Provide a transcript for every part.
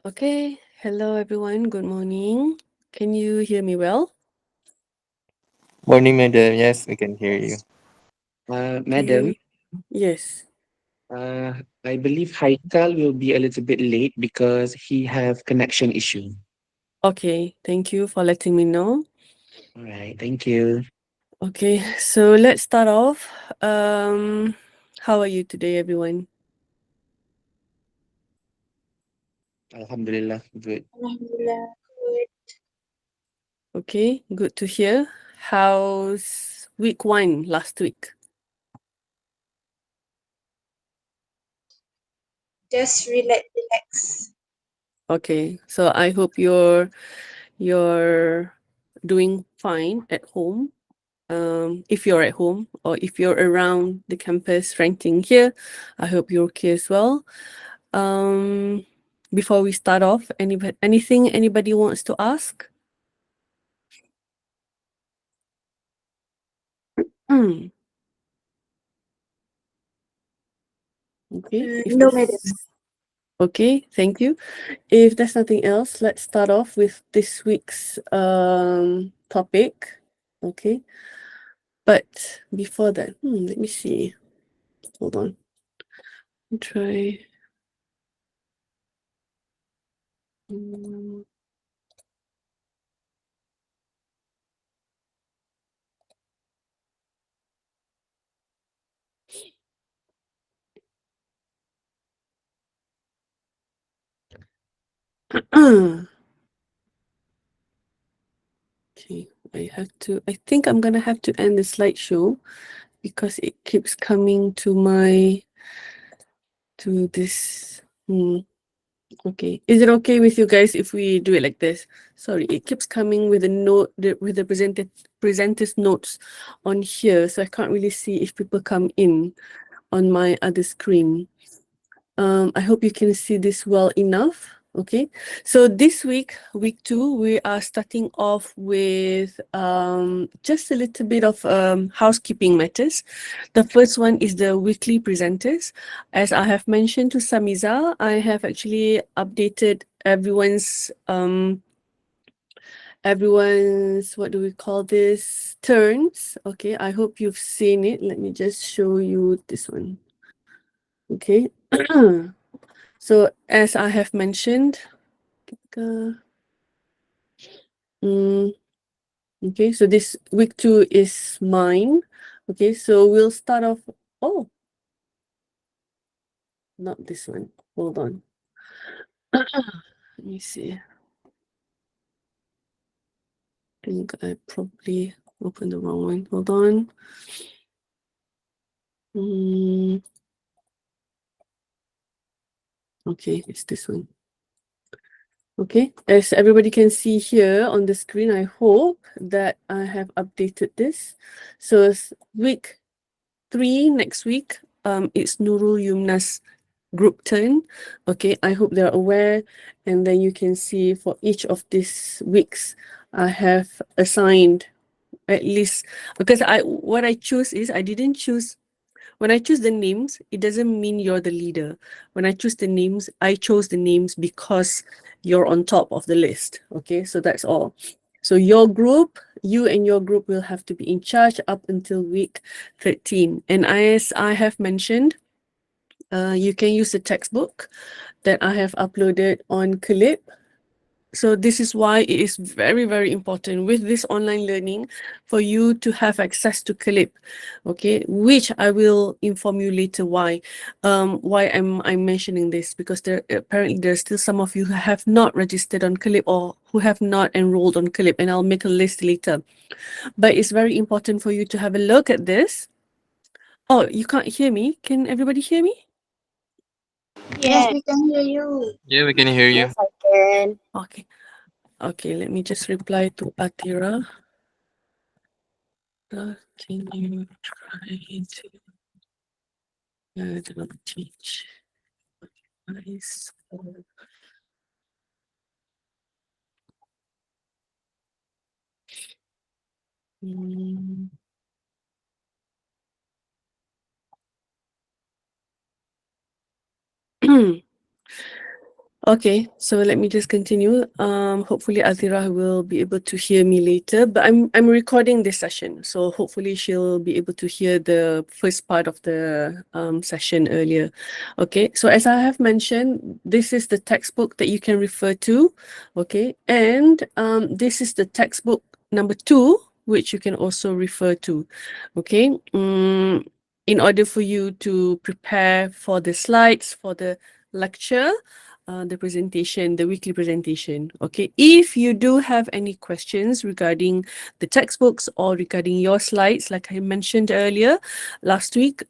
Okay, hello everyone. Good morning. Can you hear me well? Morning, madam. Yes, we can hear you. Madam, Okay. Yes. uh, I believe Haikal will be a little bit late because he have connection issue. Okay, thank you for letting me know. All right, thank you. Okay, so let's start off. How are you today, everyone? Alhamdulillah, good. Alhamdulillah, good. Okay, good to hear. How's week one last week? Just relax. Okay, so I hope you're doing fine at home. If you're at home or if you're around the campus renting here, I hope you're okay as well. Um, Before we start off, anything anybody wants to ask? Hmm. Okay, if No, madam. there's okay, thank you. If there's nothing else, let's start off with this week's topic. Okay, but before that, let me see. Hold on. Try. Mm. Okay, I think I'm gonna have to end the slideshow because it keeps coming to this. Okay, is it okay with you guys if we do it like this? Sorry, it keeps coming with a note with the presenter's notes on here, so I can't really see if people come in on my other screen. I hope you can see this well enough. Okay, so this week, week two, we are starting off with just a little bit of housekeeping matters. The first one is the weekly presenters. As I have mentioned to Samiza, I have actually updated everyone's what do we call this, turns. Okay, I hope you've seen it. Let me just show you this one. Okay. So as I have mentioned, mm, okay, so this week two is mine. Okay, so we'll start off. Oh, not this one. Hold on. Let me see. I think I probably opened the wrong one. Hold on. Okay, it's this one. Okay, as everybody can see here on the screen, I hope that I have updated this. So week 3 next week, it's Nurul Yumna's group turn. Okay, I hope they're aware, and then you can see for each of these weeks, I have assigned at least, because what I choose is I didn't choose. When I choose the names, it doesn't mean you're the leader. When I choose the names, I chose the names because you're on top of the list. Okay, so that's all. So your group, you and your group will have to be in charge up until week 13. And as I have mentioned, you can use the textbook that I have uploaded on Clip. So this is why it is very, very important with this online learning for you to have access to Clip, okay? Which I will inform you later why I'm mentioning this, because apparently there's still some of you who have not registered on Clip or who have not enrolled on Clip, and I'll make a list later. But it's very important for you to have a look at this. Oh, you can't hear me? Can everybody hear me? Yes, Yes, we can hear you. Yeah, we can hear you. Yes, I can. Okay. Okay, let me just reply to Atira. Can you try to teach guys? Mm. Okay, so let me just continue. Hopefully Azira will be able to hear me later, but I'm recording this session, so hopefully she'll be able to hear the first part of the session earlier. Okay, so as I have mentioned, this is the textbook that you can refer to. Okay, and this is the textbook number 2, which you can also refer to. Okay, in order for you to prepare for the slides for the lecture, the presentation, the weekly presentation. Okay, if you do have any questions regarding the textbooks or regarding your slides, like I mentioned earlier last week,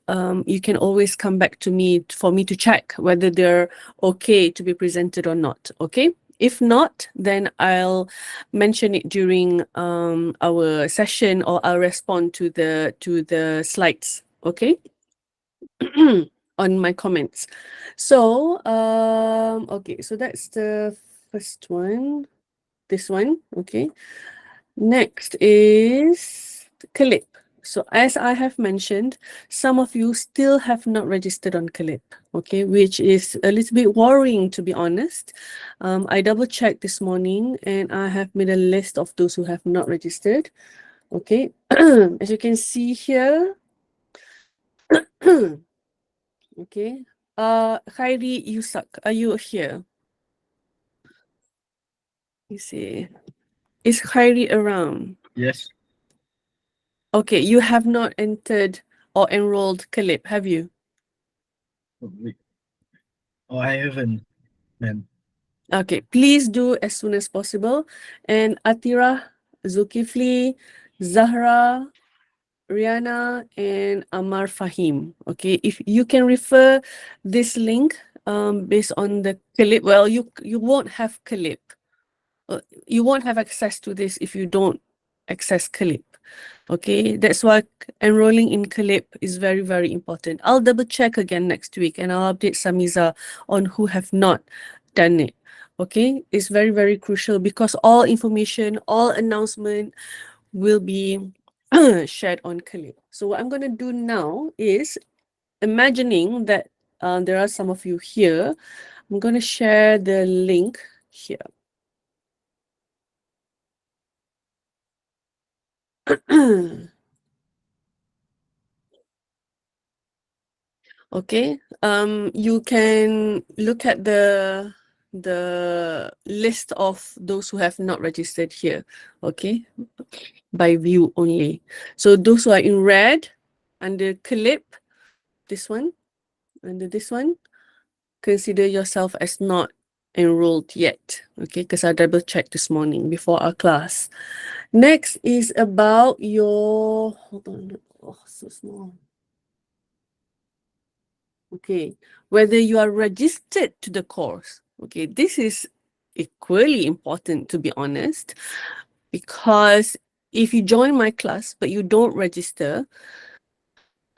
you can always come back to me for me to check whether they're okay to be presented or not. Okay. If not, then I'll mention it during our session, or I'll respond to the slides. Okay. On my comments. So, okay, so that's the first one. This one, okay. Next is Clip. So as I have mentioned, some of you still have not registered on Clip, okay, which is a little bit worrying, to be honest. I double checked this morning and I have made a list of those who have not registered. Okay, as you can see here, okay, Khairi Yusak, are you here? You see, is Khairi around? Yes. Okay, you have not entered or enrolled Calip, have you? Oh, wait. Oh, I haven't, man. Okay, please do as soon as possible. And Atira, Zulkifli, Zahra, Rihanna, and Amar Fahim. Okay, if you can refer this link based on the Calip, well, you won't have Calip. You won't have access to this if you don't access Calip. Okay, that's why enrolling in Calip is very, very important. I'll double check again next week and I'll update Samiza on who have not done it. Okay, it's very, very crucial because all information, all announcement will be shared on Calip. So what I'm going to do now is, imagining that there are some of you here, I'm going to share the link here. Okay, you can look at the list of those who have not registered here. Okay, by view only. So those who are in red under Clip, this one, under this one, consider yourself as not enrolled yet. Okay, because I double checked this morning before our class. Next is about your, hold on, oh, so small. Okay, whether you are registered to the course. Okay, this is equally important, to be honest, because if you join my class but you don't register,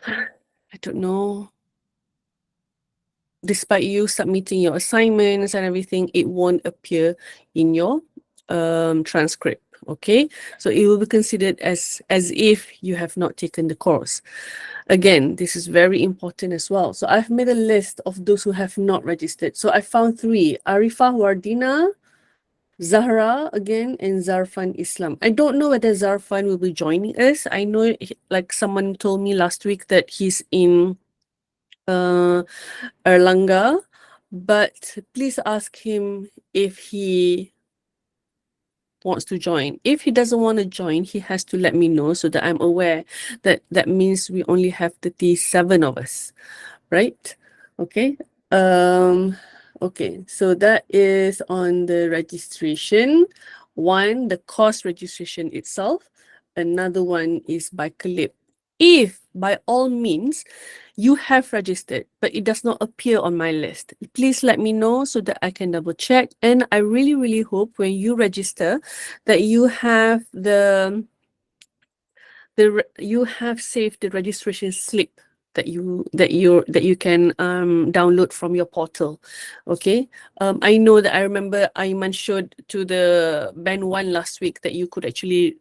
I don't know, despite you submitting your assignments and everything, it won't appear in your transcript. Okay, so it will be considered as if you have not taken the course. Again, this is very important as well. So I've made a list of those who have not registered. So I found 3: Arifah Wardina, Zahra again, and Zarfan Islam. I don't know whether Zarfan will be joining us. I know, like someone told me last week that he's in Erlanga, but please ask him if he wants to join. If he doesn't want to join, he has to let me know so that I'm aware that that means we only have 37 of us, right? Okay. Okay, so that is on the registration. One, the course registration itself. Another one is by Clip. If by all means you have registered, but it does not appear on my list, please let me know so that I can double check. And I really, really hope when you register that you have you have saved the registration slip that you can download from your portal. Okay, I know that I remember I mentioned to the Ben 1 last week that you could actually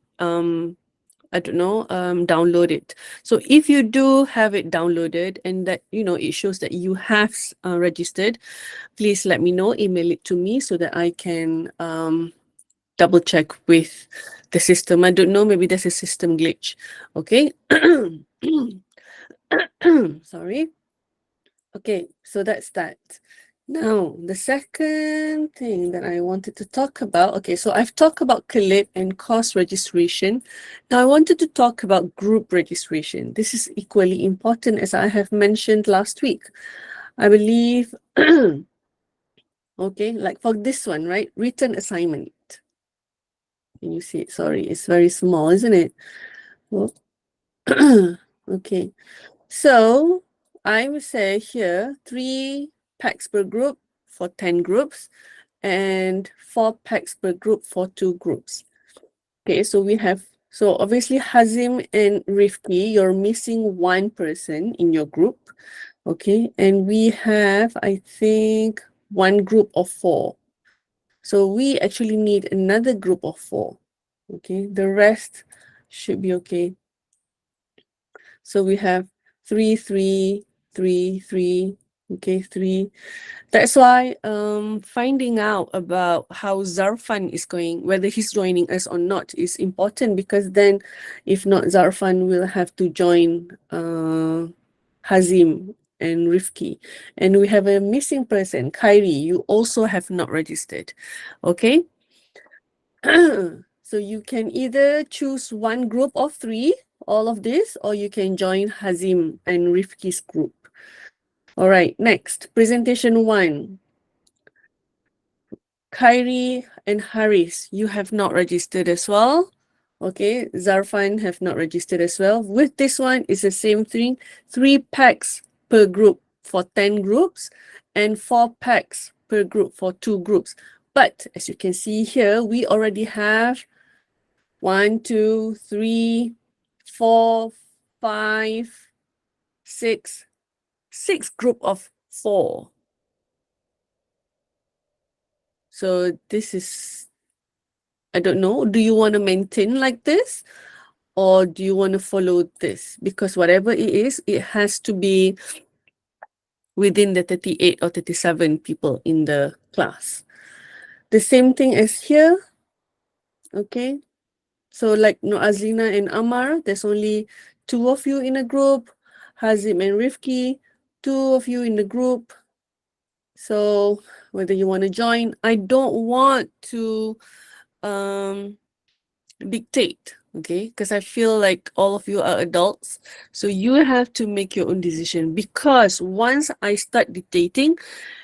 I don't know, download it. So if you do have it downloaded and that, you know, it shows that you have registered, please let me know, email it to me so that I can double check with the system. I don't know, maybe there's a system glitch. Okay. Sorry. Okay, so that's that. Now, the second thing that I wanted to talk about, okay, so I've talked about CLIP and course registration. Now, I wanted to talk about group registration. This is equally important as I have mentioned last week. I believe, okay, like for this one, right? Written assignment. Can you see it? Sorry, it's very small, isn't it? Oh. Okay, so I would say here 3 packs per group for 10 groups and 4 packs per group for 2 groups. Okay, so we have, so obviously Hazim and Rifki, you're missing one person in your group. Okay, and we have, I think, one group of 4. So we actually need another group of 4. Okay, the rest should be okay. So we have 3, 3, 3, 3, okay, 3. That's why finding out about how Zarfan is going, whether he's joining us or not, is important, because then if not, Zarfan will have to join Hazim and Rifki. And we have a missing person, Khairi. You also have not registered. Okay. So you can either choose one group of 3, all of this, or you can join Hazim and Rifki's group. All right, next, presentation 1. Khairi and Haris, you have not registered as well. Okay, Zarfan have not registered as well. With this one, it's the same thing. 3 packs per group for 10 groups and 4 packs per group for 2 groups. But as you can see here, we already have 1, 2, 3, 4, 5, 6, 6 group of 4. So this is, I don't know, do you want to maintain like this or do you want to follow this? Because whatever it is, it has to be within the 38 or 37 people in the class. The same thing as here, okay? So like Azlina and Amar, there's only 2 of you in a group. Hazim and Rifki, 2 of you in the group. So whether you want to join, I don't want to dictate, okay? Because I feel like all of you are adults. So you have to make your own decision, because once I start dictating,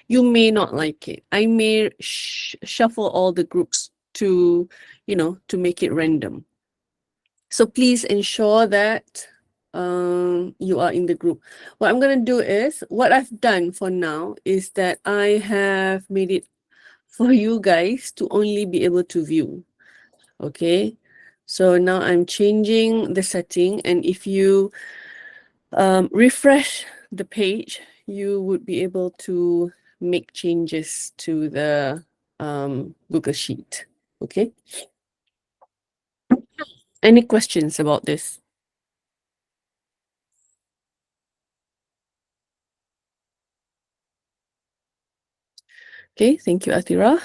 you may not like it. I may shuffle all the groups to, you know, to make it random. So please ensure that you are in the group. What I'm going to do is, what I've done for now is that I have made it for you guys to only be able to view. Okay, so now I'm changing the setting, and if you refresh the page, you would be able to make changes to the Google Sheet. Okay. Any questions about this? Okay, thank you, Athira.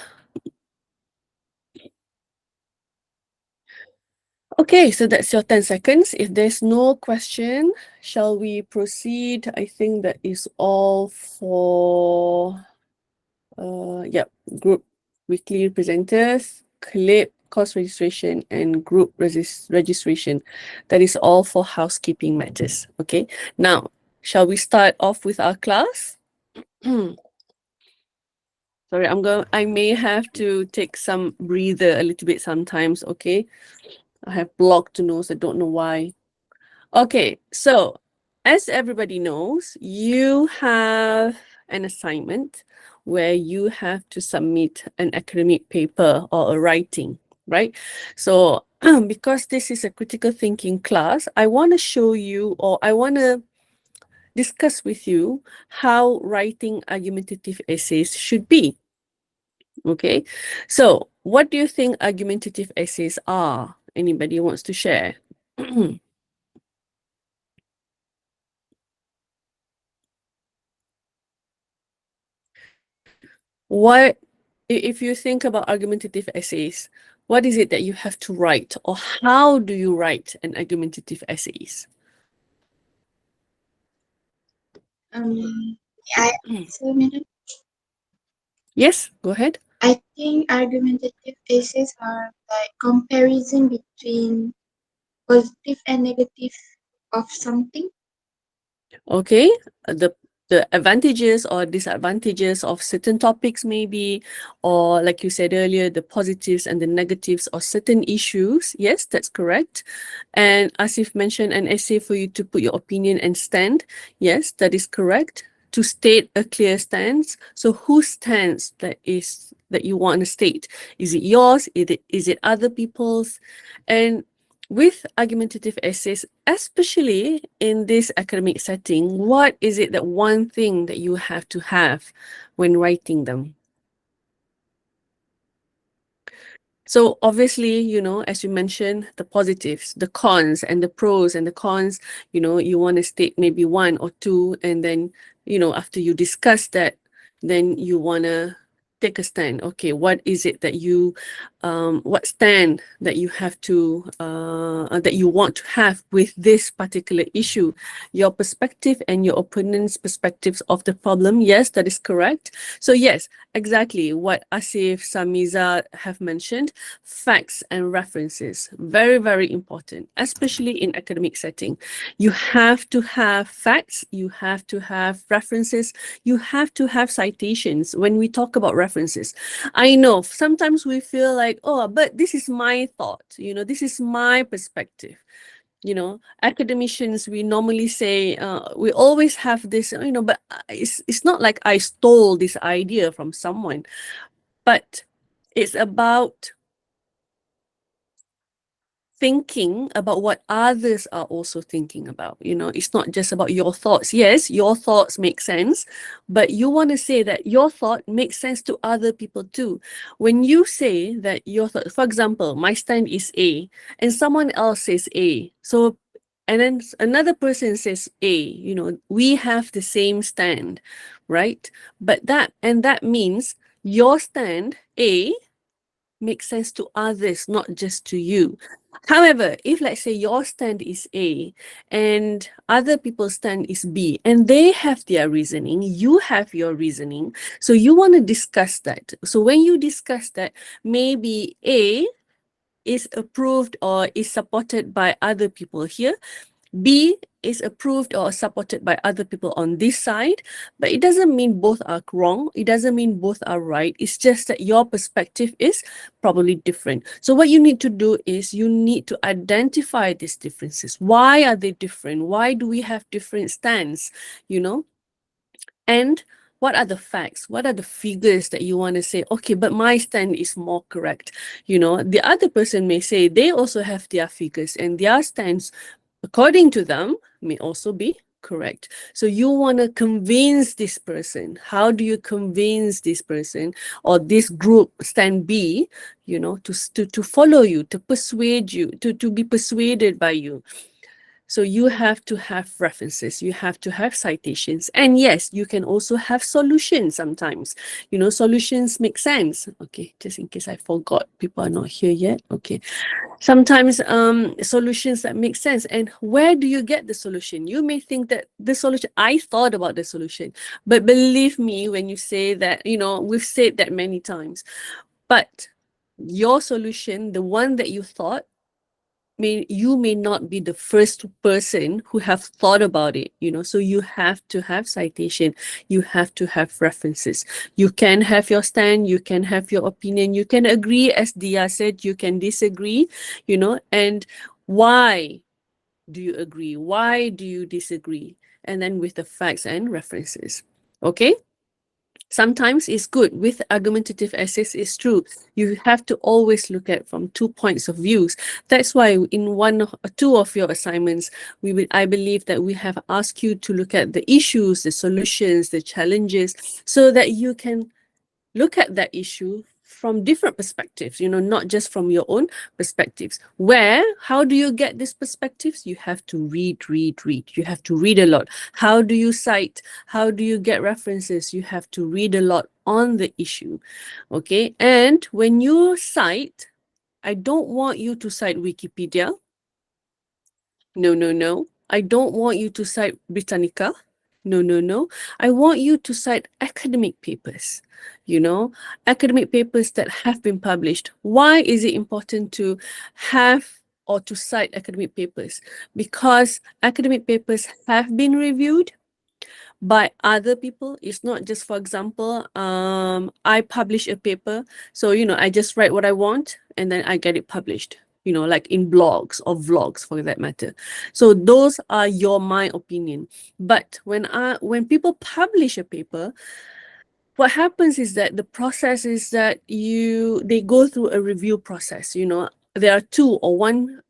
Okay, so that's your 10 seconds. If there's no question, shall we proceed? I think that is all for group weekly presenters, clip, course registration, and group registration. That is all for housekeeping matters. Okay, now shall we start off with our class? Sorry, I may have to take some breather a little bit sometimes, okay? I have blocked nose, I don't know why. Okay, so as everybody knows, you have an assignment where you have to submit an academic paper or a writing, right? So because this is a critical thinking class, I want to show you, or I want to discuss with you how writing argumentative essays should be. Okay, so what do you think argumentative essays are? Anybody wants to share? What, if you think about argumentative essays, what is it that you have to write, or how do you write an argumentative essays? I so madam, Yes, go ahead. I think argumentative essays are like comparison between positive and negative of something. Okay, the advantages or disadvantages of certain topics maybe, or like you said earlier, the positives and the negatives of certain issues. Yes, that's correct. And as you've mentioned, an essay for you to put your opinion and stand. Yes, that is correct. To state a clear stance. So whose stance that you want to state? Is it yours? Is it other people's? And with argumentative essays, especially in this academic setting, what is it that one thing that you have to have when writing them? So obviously, as you mentioned, the positives, the cons, and the pros and the cons, you want to state maybe one or two, and then, after you discuss that, then you want to take a stand. Okay, what is it that what stand that you have to, that you want to have with this particular issue? Your perspective and your opponent's perspectives of the problem. Yes, that is correct. So yes, exactly what Asif, Samiza have mentioned, facts and references, very, very important, especially in academic setting. You have to have facts, you have to have references, you have to have citations when we talk about references. I know sometimes we feel like, oh, but this is my thought, this is my perspective. Academicians, we normally say, we always have this, but it's not like I stole this idea from someone, but it's about thinking about what others are also thinking about. It's not just about your thoughts. Yes, your thoughts make sense, but you want to say that your thought makes sense to other people too. When you say that your thought, for example, my stand is A, and someone else says A, so and then another person says A, we have the same stand, right? But that means your stand A makes sense to others, not just to you. However, if let's say your stand is A and other people's stand is B, and they have their reasoning, you have your reasoning, so you want to discuss that. So when you discuss that, maybe A is approved or is supported by other people here, B is approved or supported by other people on this side, but it doesn't mean both are wrong. It doesn't mean both are right. It's just that your perspective is probably different. So what you need to do is you need to identify these differences. Why are they different? Why do we have different stands? And what are the facts? What are the figures that you want to say, okay, but my stand is more correct? The other person may say they also have their figures and their stands, according to them, may also be correct. So you want to convince this person. How do you convince this person or this group stand B, to follow you, to persuade you, to be persuaded by you? So you have to have references, you have to have citations, and yes, you can also have solutions sometimes. Solutions make sense. Okay, just in case I forgot, people are not here yet. Okay. Sometimes solutions that make sense. And where do you get the solution? You may think that the solution, I thought about the solution, but believe me, when you say that, we've said that many times, but your solution, the one that you thought, you may not be the first person who have thought about it, so you have to have citation, you have to have references. You can have your stand, you can have your opinion, you can agree, as Dia said, you can disagree, and why do you agree? Why do you disagree? And then with the facts and references. Okay? Sometimes it's good with argumentative essays. It's true. You have to always look at from 2 points of views. That's why in two of your assignments, I believe that we have asked you to look at the issues, the solutions, the challenges, so that you can look at that issue from different perspectives, not just from your own perspectives. How do you get these perspectives? You have to read. You have to read a lot. How do you cite? How do you get references? You have to read a lot on the issue. Okay. And when you cite, I don't want you to cite Wikipedia. No. I don't want you to cite Britannica. No. I want you to cite academic papers, academic papers that have been published. Why is it important to have or to cite academic papers? Because academic papers have been reviewed by other people. It's not just, for example, I publish a paper, so I just write what I want and then I get it published, like in blogs or vlogs for that matter. So those are my opinion. But when people publish a paper, what happens is that the process is that they go through a review process. There are two or one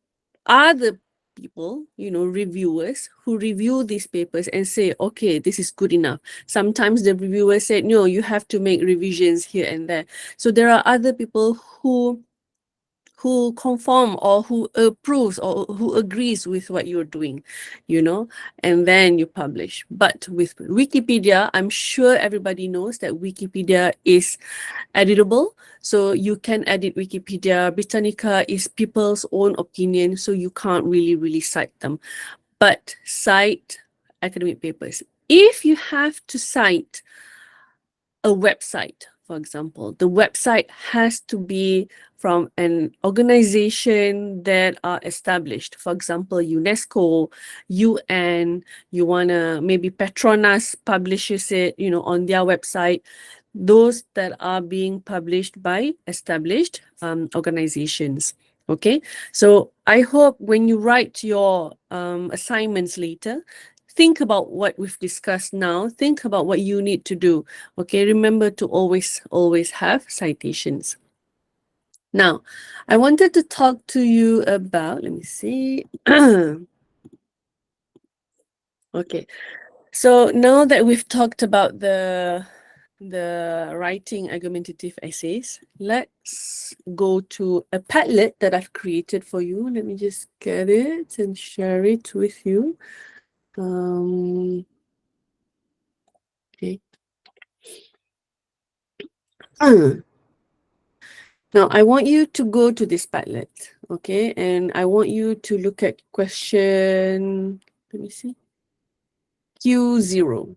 other people, reviewers who review these papers and say, okay, this is good enough. Sometimes the reviewer said, no, you have to make revisions here and there. So there are other people who conform or who approves or who agrees with what you're doing, and then you publish. But with Wikipedia, I'm sure everybody knows that Wikipedia is editable. So you can edit Wikipedia. Britannica is people's own opinion, so you can't really cite them. But cite academic papers. If you have to cite a website, for example, the website has to be from an organization that are established. For example, UNESCO, UN, maybe Petronas publishes it, on their website. Those that are being published by established organizations. Okay, so I hope when you write your assignments later, think about what we've discussed now. Think about what you need to do. Okay, remember to always have citations. Now, I wanted to talk to you about, let me see. Okay, so now that we've talked about the writing argumentative essays, let's go to a Padlet that I've created for you. Let me just get it and share it with you. Okay. Now, I want you to go to this Padlet, okay? And I want you to look at question, let me see, Q0.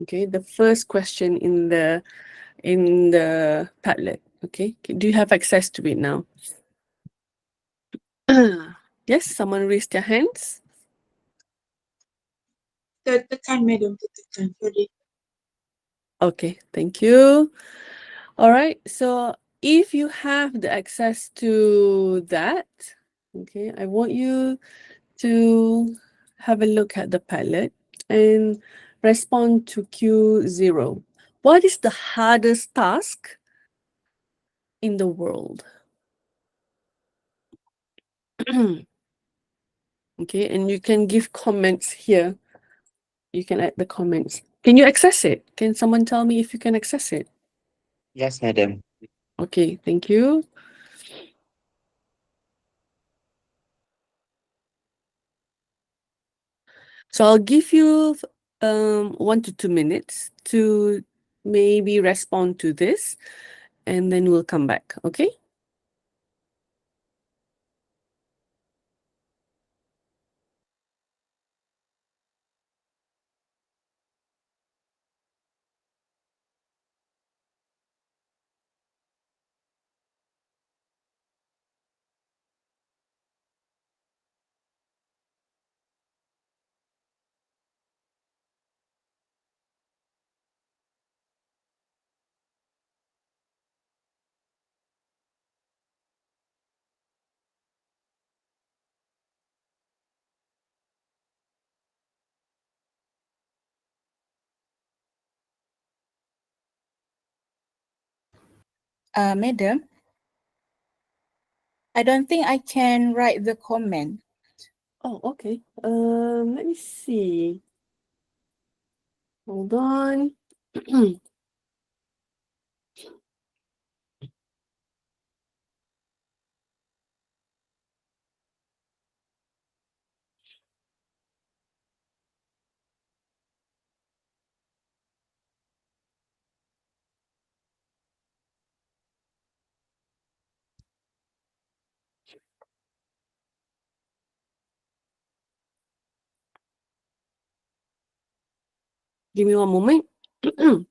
Okay, the first question in the Padlet. Okay, do you have access to it now? Yes, someone raised their hands. Tekan, madam, tekan. Sorry. Okay, thank you. All right, so if you have the access to that, okay, I want you to have a look at the Padlet and respond to Q0. What is the hardest task in the world? Okay, and you can give comments here. You can add the comments. Can you access it? Can someone tell me if you can access it? Yes, madam. Okay, thank you. So I'll give you 1 to 2 minutes to maybe respond to this, and then we'll come back, okay? Madam, I don't think I can write the comment. Oh, okay. Let me see. Hold on. Give me one moment. Hmm.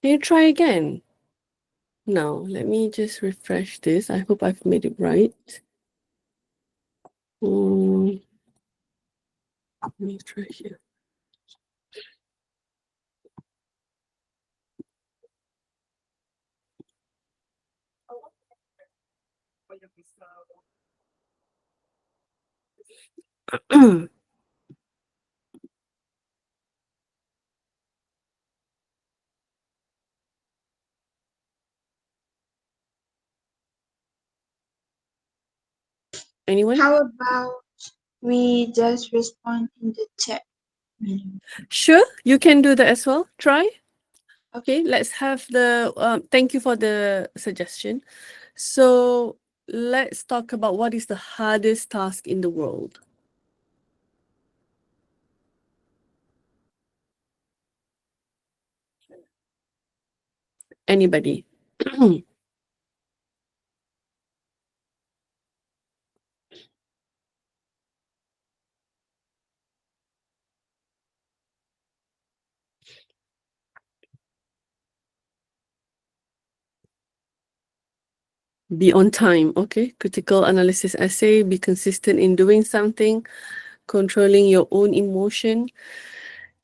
Can you try again? Now, let me just refresh this. I hope I've made it right. Let me try here. Anyone? How about we just respond in the chat? Sure, you can do that as well. Try. Okay, let's have the thank you for the suggestion. So let's talk about what is the hardest task in the world. Anybody? Be on time. Okay, critical analysis essay. Be consistent in doing something. Controlling your own emotion.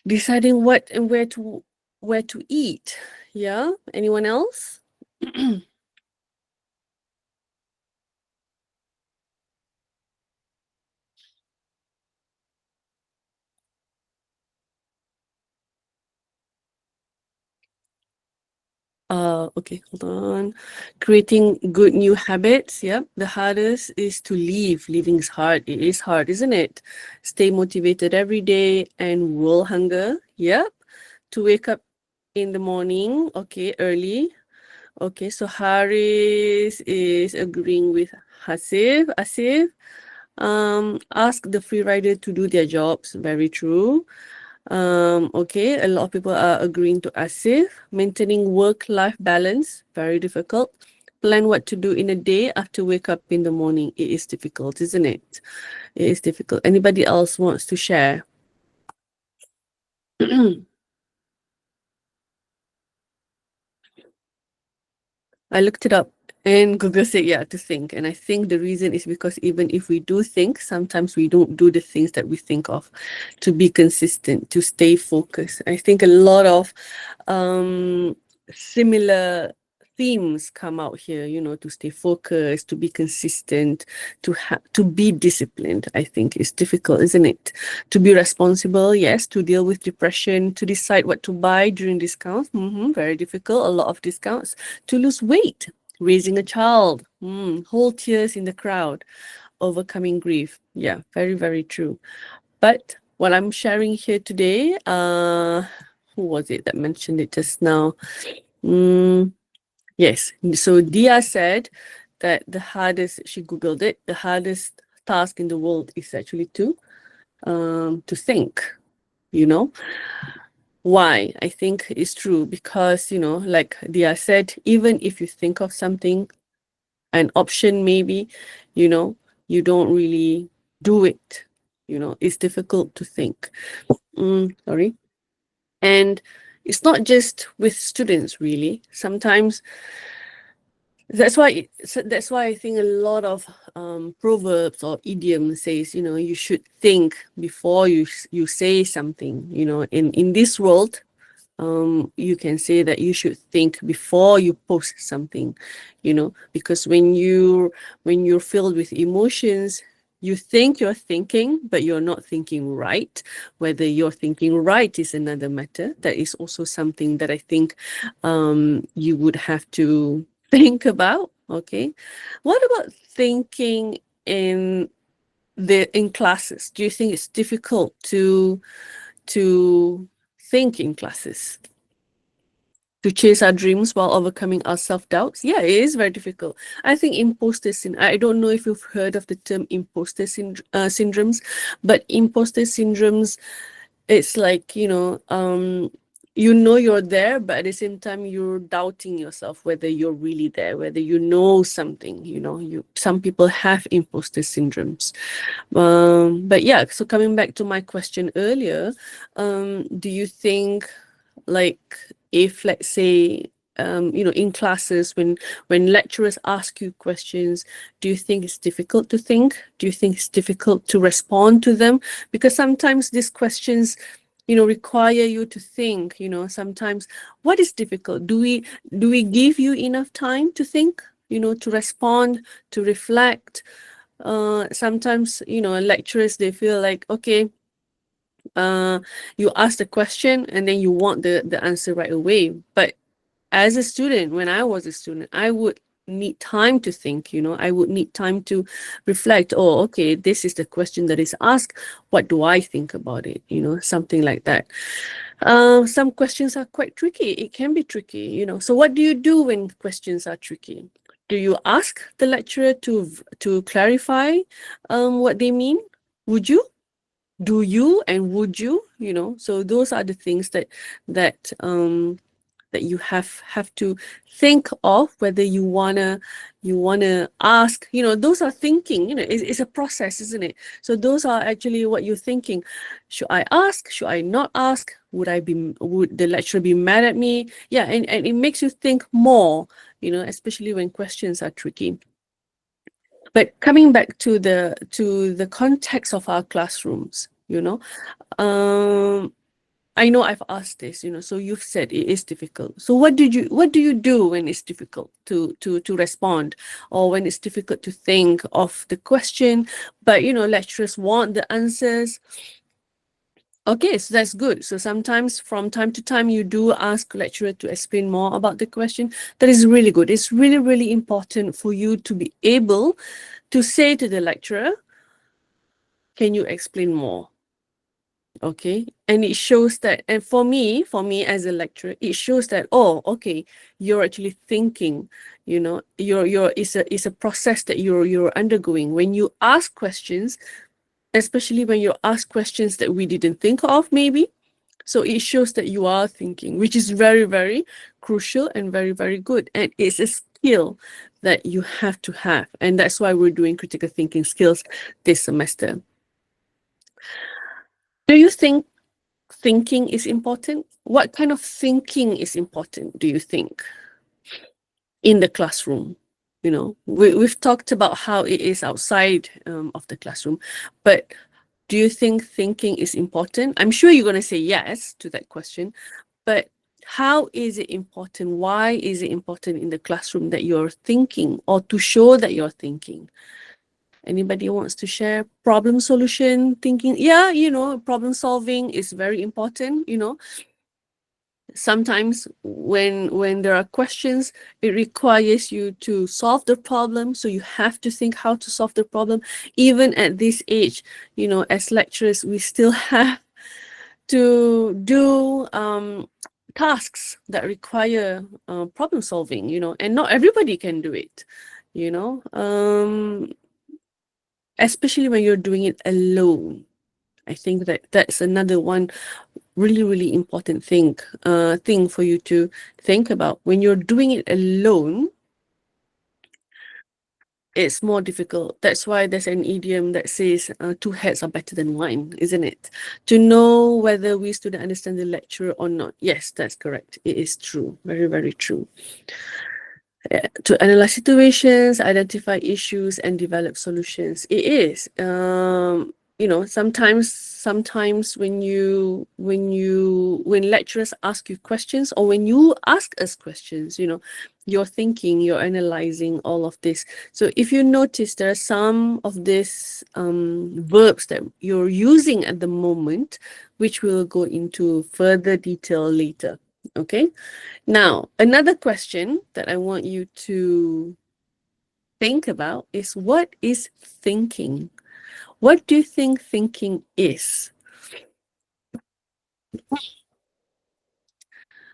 Deciding what and where to eat. Yeah. Anyone else? Okay, hold on. Creating good new habits. Yep. The hardest is to leave. Leaving is hard. It is hard, isn't it? Stay motivated every day and will hunger. Yep. To wake up in the morning. Okay, early. Okay, so Haris is agreeing with Hasif. Asif. Ask the free rider to do their jobs. Very true. Okay, a lot of people are agreeing to Asif. Maintaining work-life balance, very difficult. Plan what to do in a day after wake up in the morning. It is difficult, isn't it? It is difficult. Anybody else wants to share? I looked it up and Google said, yeah, to think. And I think the reason is because even if we do think, sometimes we don't do the things that we think of to be consistent, to stay focused. I think a lot of similar themes come out here, you know, to stay focused, to be consistent, to be disciplined. I think it's difficult, isn't it? To be responsible, yes, to deal with depression, to decide what to buy during discounts, very difficult, a lot of discounts, to lose weight, raising a child, hold tears in the crowd, overcoming grief. Yeah, very, very true. But what I'm sharing here today, who was it that mentioned it just now? Yes, so Dia said that the hardest, she Googled it, the hardest task in the world is actually to think, you know. Why? I think it's true because, you know, like Dia said, even if you think of something, an option maybe, you know, you don't really do it. You know, it's difficult to think. Sorry. And it's not just with students, really. Sometimes that's why I think a lot of proverbs or idioms says, you know, you should think before you say something. You know, in this world, you can say that you should think before you post something, you know, because when you're filled with emotions, you think you're thinking, but you're not thinking right. Whether you're thinking right is another matter. That is also something that I think you would have to think about. Okay, what about thinking in classes? Do you think it's difficult to think in classes, to chase our dreams while overcoming our self-doubts? Yeah, it is very difficult. I think imposter syndrome, I don't know if you've heard of the term imposter syndromes, but imposter syndromes, it's like, you know you're there, but at the same time you're doubting yourself whether you're really there, whether you know something. You know, some people have imposter syndromes. But yeah, so coming back to my question earlier, do you think, like, if, let's say, you know, in classes, when lecturers ask you questions, do you think it's difficult to think? Do you think it's difficult to respond to them? Because sometimes these questions, you know, require you to think. You know, sometimes what is difficult? Do we give you enough time to think, you know, to respond, to reflect? Sometimes, you know, lecturers, they feel like, okay, you ask the question and then you want the answer right away. But as a student, when I was a student, I would need time to think. You know, I would need time to reflect. Oh, okay, this is the question that is asked. What do I think about it? You know, something like that. Some questions are quite tricky. It can be tricky, you know. So what do you do when questions are tricky? Do you ask the lecturer to clarify what they mean? Would you? Do you, and would you? You know, so those are the things that that you have to think of, whether you wanna ask. You know, those are thinking. You know, it's a process, isn't it? So those are actually what you're thinking. Should I ask? Should I not ask? Would the lecturer be mad at me? Yeah, and it makes you think more, you know, especially when questions are tricky. But coming back to the context of our classrooms, you know, I know I've asked this, you know, so you've said it is difficult. So what do you do when it's difficult to respond, or when it's difficult to think of the question, but, you know, lecturers want the answers? Okay, so that's good. So sometimes, from time to time, you do ask lecturer to explain more about the question. That is really good. It's really, really important for you to be able to say to the lecturer, can you explain more? Okay, and it shows that, and for me as a lecturer, it shows that, oh, okay, you're actually thinking. You know, it's a process that you're undergoing when you ask questions, especially when you ask questions that we didn't think of, maybe. So it shows that you are thinking, which is very, very crucial and very, very good. And it's a skill that you have to have. And that's why we're doing critical thinking skills this semester. Do you think thinking is important? What kind of thinking is important, do you think, in the classroom? You know, we've talked about how it is outside of the classroom, but do you think thinking is important? I'm sure you're going to say yes to that question, but how is it important? Why is it important in the classroom that you're thinking, or to show that you're thinking? Anybody wants to share? Problem solution thinking? Yeah, you know, problem solving is very important. You know, sometimes when there are questions, it requires you to solve the problem, so you have to think how to solve the problem. Even at this age, you know, as lecturers, we still have to do tasks that require problem solving, you know, and not everybody can do it, you know, especially when you're doing it alone. I think that that's another one really, really important thing for you to think about. When you're doing it alone, it's more difficult. That's why there's an idiom that says two heads are better than one, isn't it? To know whether we students understand the lecture or not. Yes, that's correct. It is true. Very, very true. To analyze situations, identify issues, and develop solutions. It is. Sometimes when lecturers ask you questions, or when you ask us questions, you're thinking, you're analyzing all of this. So if you notice, there are some of these verbs that you're using at the moment, which we'll go into further detail later. Okay. Now, another question that I want you to think about is, what is thinking? What do you think thinking is?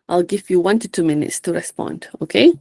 I'll give you 1 to 2 minutes to respond, okay?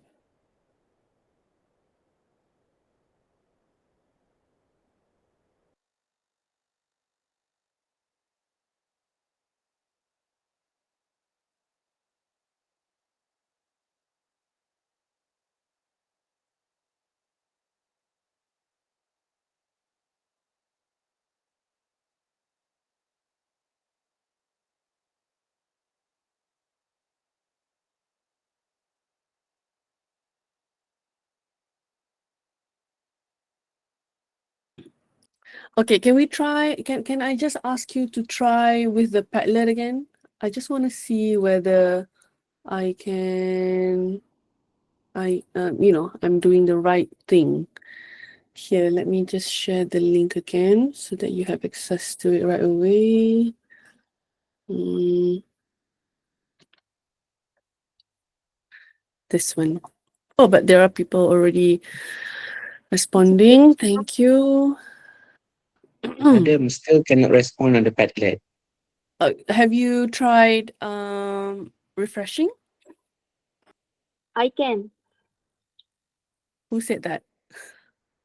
Okay, can we try, can I just ask you to try with the Padlet again? I just want to see whether I can, I'm doing the right thing. Here, let me just share the link again so that you have access to it right away. This one. Oh, but there are people already responding. Thank you. Madam still cannot respond on the Padlet. Have you tried refreshing? I can. Who said that?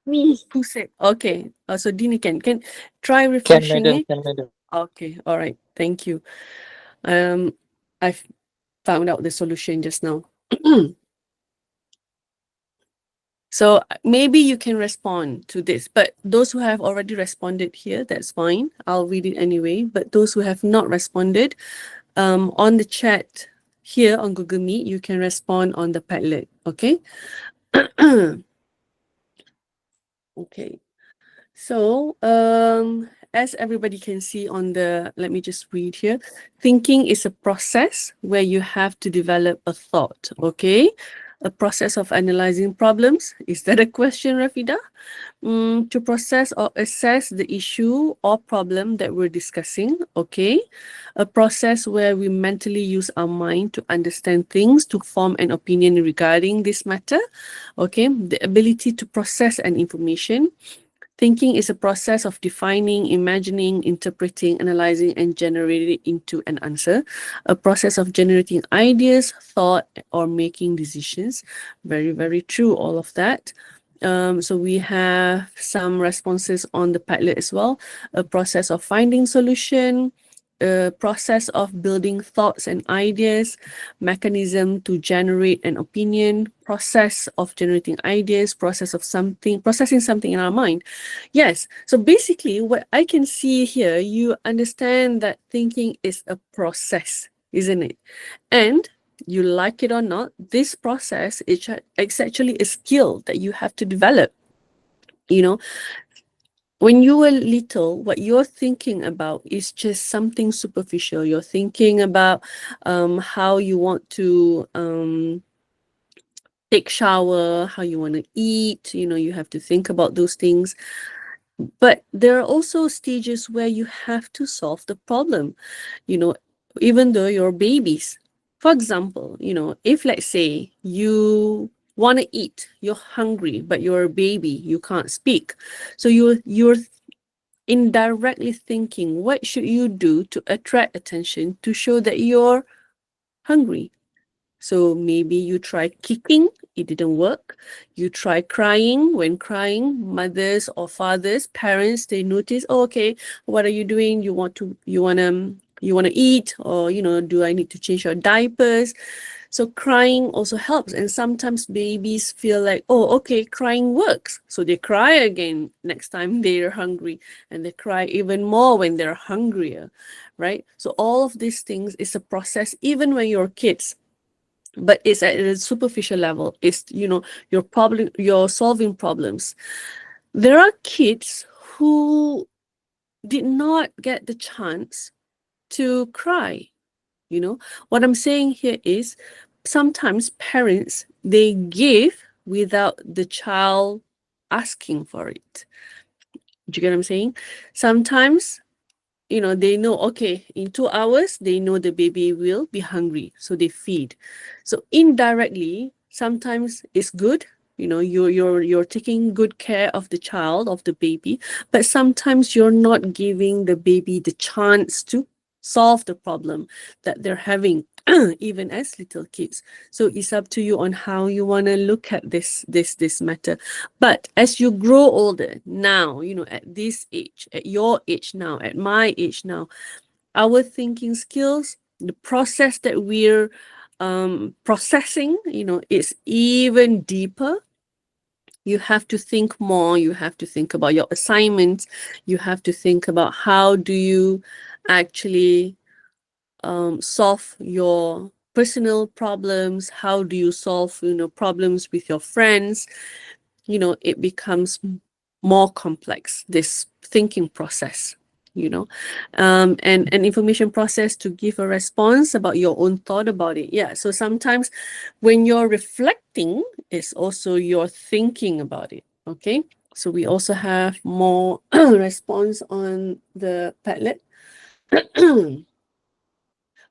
Me. Who said? Okay. So Dini can try Can, refreshing madam. it. Can, madam. Okay. All right. Thank you. I've found out the solution just now. So maybe you can respond to this, but those who have already responded here, that's fine. I'll read it anyway. But those who have not responded, on the chat here on Google Meet, you can respond on the Padlet, okay? Okay. So, as everybody can see on the, let me just read here. Thinking is a process where you have to develop a thought, okay? A process of analyzing problems. Is that a question, Rafida? To process or assess the issue or problem that we're discussing, okay? A process where we mentally use our mind to understand things, to form an opinion regarding this matter, okay? The ability to process an information. Thinking is a process of defining, imagining, interpreting, analyzing, and generating it into an answer. A process of generating ideas, thought, or making decisions. Very, very true, all of that. So we have some responses on the Padlet as well. A process of finding solution, a process of building thoughts and ideas, mechanism to generate an opinion, process of generating ideas, processing something in our mind. Yes, so basically what I can see here, you understand that thinking is a process, isn't it? And you like it or not, this process is it's actually a skill that you have to develop. When you were little, what you're thinking about is just something superficial. You're thinking about how you want to take shower, how you want to eat. You have to think about those things. But there are also stages where you have to solve the problem, even though you're babies. For example, if let's say you want to eat, you're hungry, but you're a baby, you can't speak. So you're indirectly thinking, what should you do to attract attention to show that you're hungry? So maybe you try kicking, it didn't work. You try crying. When crying, mothers or fathers, parents, they notice, oh, okay, what are you doing? You want to you want to eat, or, do I need to change your diapers? So crying also helps. And sometimes babies feel like, oh, okay, crying works. So they cry again next time they're hungry, and they cry even more when they're hungrier, right? So all of these things is a process, even when you're kids. But it's at a superficial level. It's, you're solving problems. There are kids who did not get the chance to cry. What I'm saying here is sometimes parents, they give without the child asking for it. Do you get what I'm saying? Sometimes, they know, okay, in 2 hours, they know the baby will be hungry, so they feed. So indirectly, sometimes it's good, you're taking good care of the child, of the baby, but sometimes you're not giving the baby the chance to solve the problem that they're having, even as little kids. So it's up to you on how you want to look at this matter. But as you grow older now, at this age, at your age now, at my age now, our thinking skills, the process that we're processing, is even deeper. You have to think more. You have to think about your assignments. You have to think about how do you actually solve your personal problems. How do you solve, problems with your friends? It becomes more complex, this thinking process, and an information process to give a response about your own thought about it. Yeah. So sometimes when you're reflecting, it's also you're thinking about it. Okay. So we also have more response on the Padlet.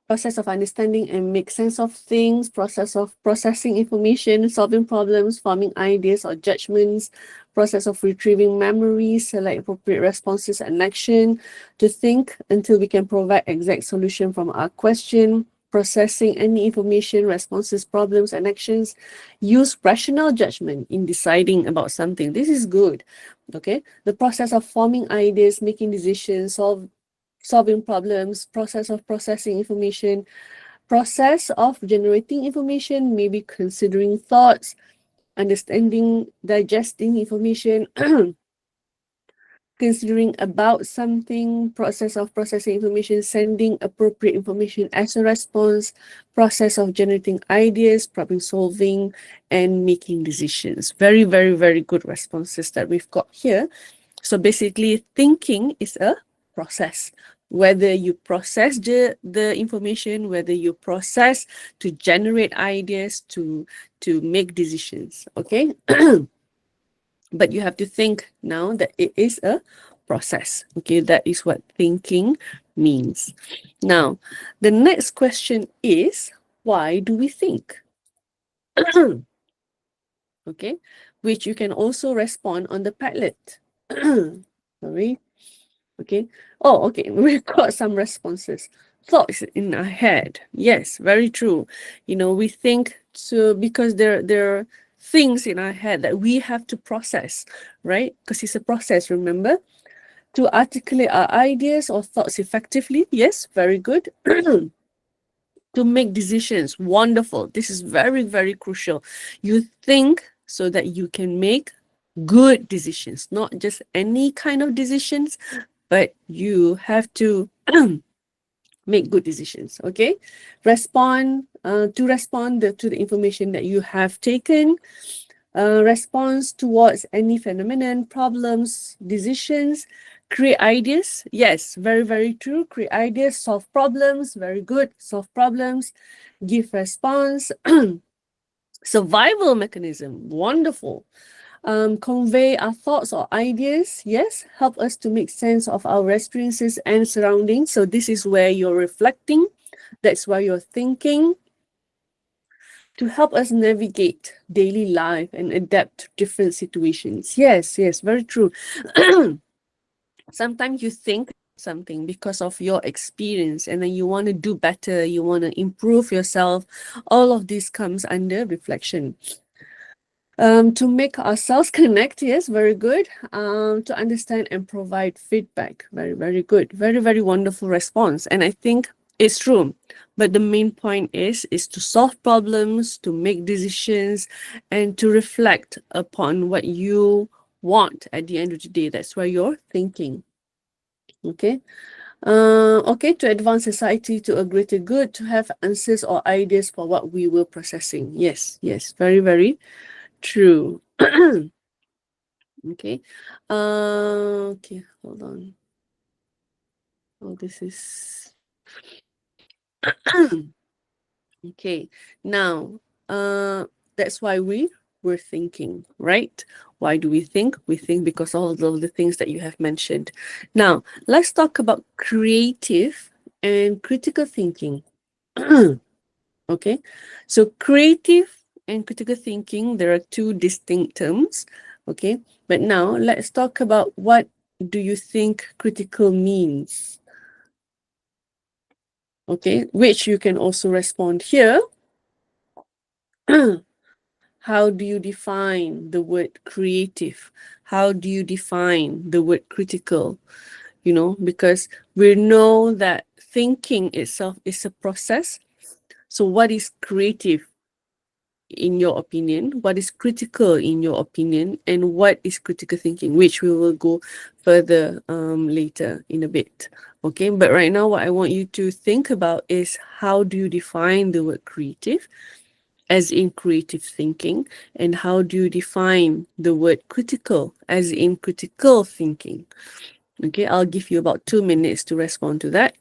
Process of understanding and make sense of things, process of processing information, solving problems, forming ideas or judgments, process of retrieving memories, select appropriate responses and action, to think until we can provide exact solution from our question, processing any information, responses, problems, and actions, use rational judgment in deciding about something. This is good. Okay. The process of forming ideas, making decisions, solving problems, process of processing information, process of generating information, maybe considering thoughts, understanding, digesting information, considering about something, process of processing information, sending appropriate information as a response, process of generating ideas, problem solving, and making decisions. Very, very, very good responses that we've got here. So basically, thinking is a process. Whether you process the information, whether you process to generate ideas, to make decisions, okay? But you have to think now that it is a process, okay? That is what thinking means. Now, the next question is, why do we think? Okay, which you can also respond on the Padlet. Sorry. Okay. Oh, okay. We've got some responses. Thoughts in our head. Yes, very true. We think because there are things in our head that we have to process, right? Because it's a process, remember? To articulate our ideas or thoughts effectively. Yes, very good. To make decisions. Wonderful. This is very, very crucial. You think so that you can make good decisions, not just any kind of decisions, but you have to make good decisions. Okay, respond to the information that you have taken. Response towards any phenomenon, problems, decisions, create ideas. Yes, very, very true. Create ideas, solve problems. Very good. Solve problems, give response. Survival mechanism. Wonderful. Convey our thoughts or ideas. Yes, help us to make sense of our experiences and surroundings. So this is where you're reflecting. That's where you're thinking. To help us navigate daily life and adapt to different situations. Yes, very true. Sometimes you think something because of your experience, and then you want to do better, you want to improve yourself. All of this comes under reflection. To make ourselves connect, yes, very good. To understand and provide feedback, very, very good. Very, very wonderful response. And I think it's true. But the main point is to solve problems, to make decisions, and to reflect upon what you want at the end of the day. That's where you're thinking. Okay. Okay, to advance society to a greater good, to have answers or ideas for what we were processing. Yes, yes, very, very true. Okay. Okay, hold on. Oh, this is okay. Now, that's why we were thinking, right? Why do we think? We think because all of the things that you have mentioned. Now, let's talk about creative and critical thinking. Okay, so creative and critical thinking, there are two distinct terms. Okay, but now let's talk about what do you think critical means? Okay, which you can also respond here. How do you define the word creative? How do you define the word critical? You know, because we know that thinking itself is a process. So what is creative in your opinion? What is critical in your opinion? And what is critical thinking? Which we will go further later in a bit. Okay, but right now what I want you to think about is how do you define the word creative as in creative thinking, and how do you define the word critical as in critical thinking? Okay, I'll give you about 2 minutes to respond to that.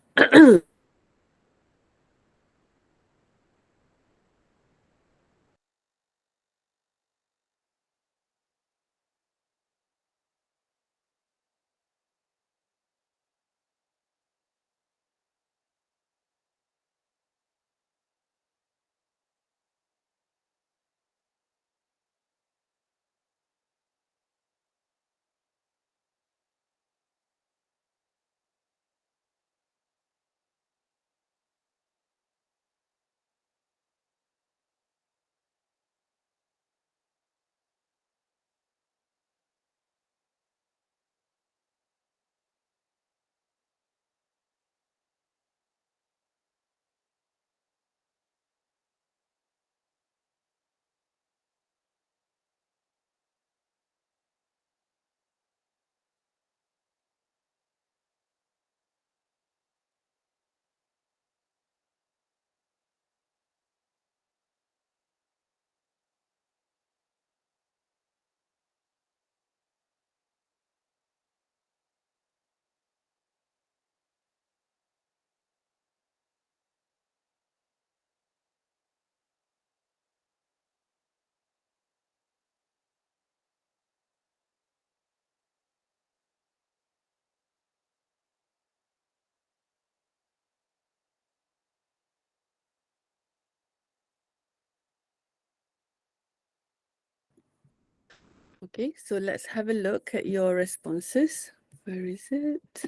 Okay, so let's have a look at your responses. Where is it?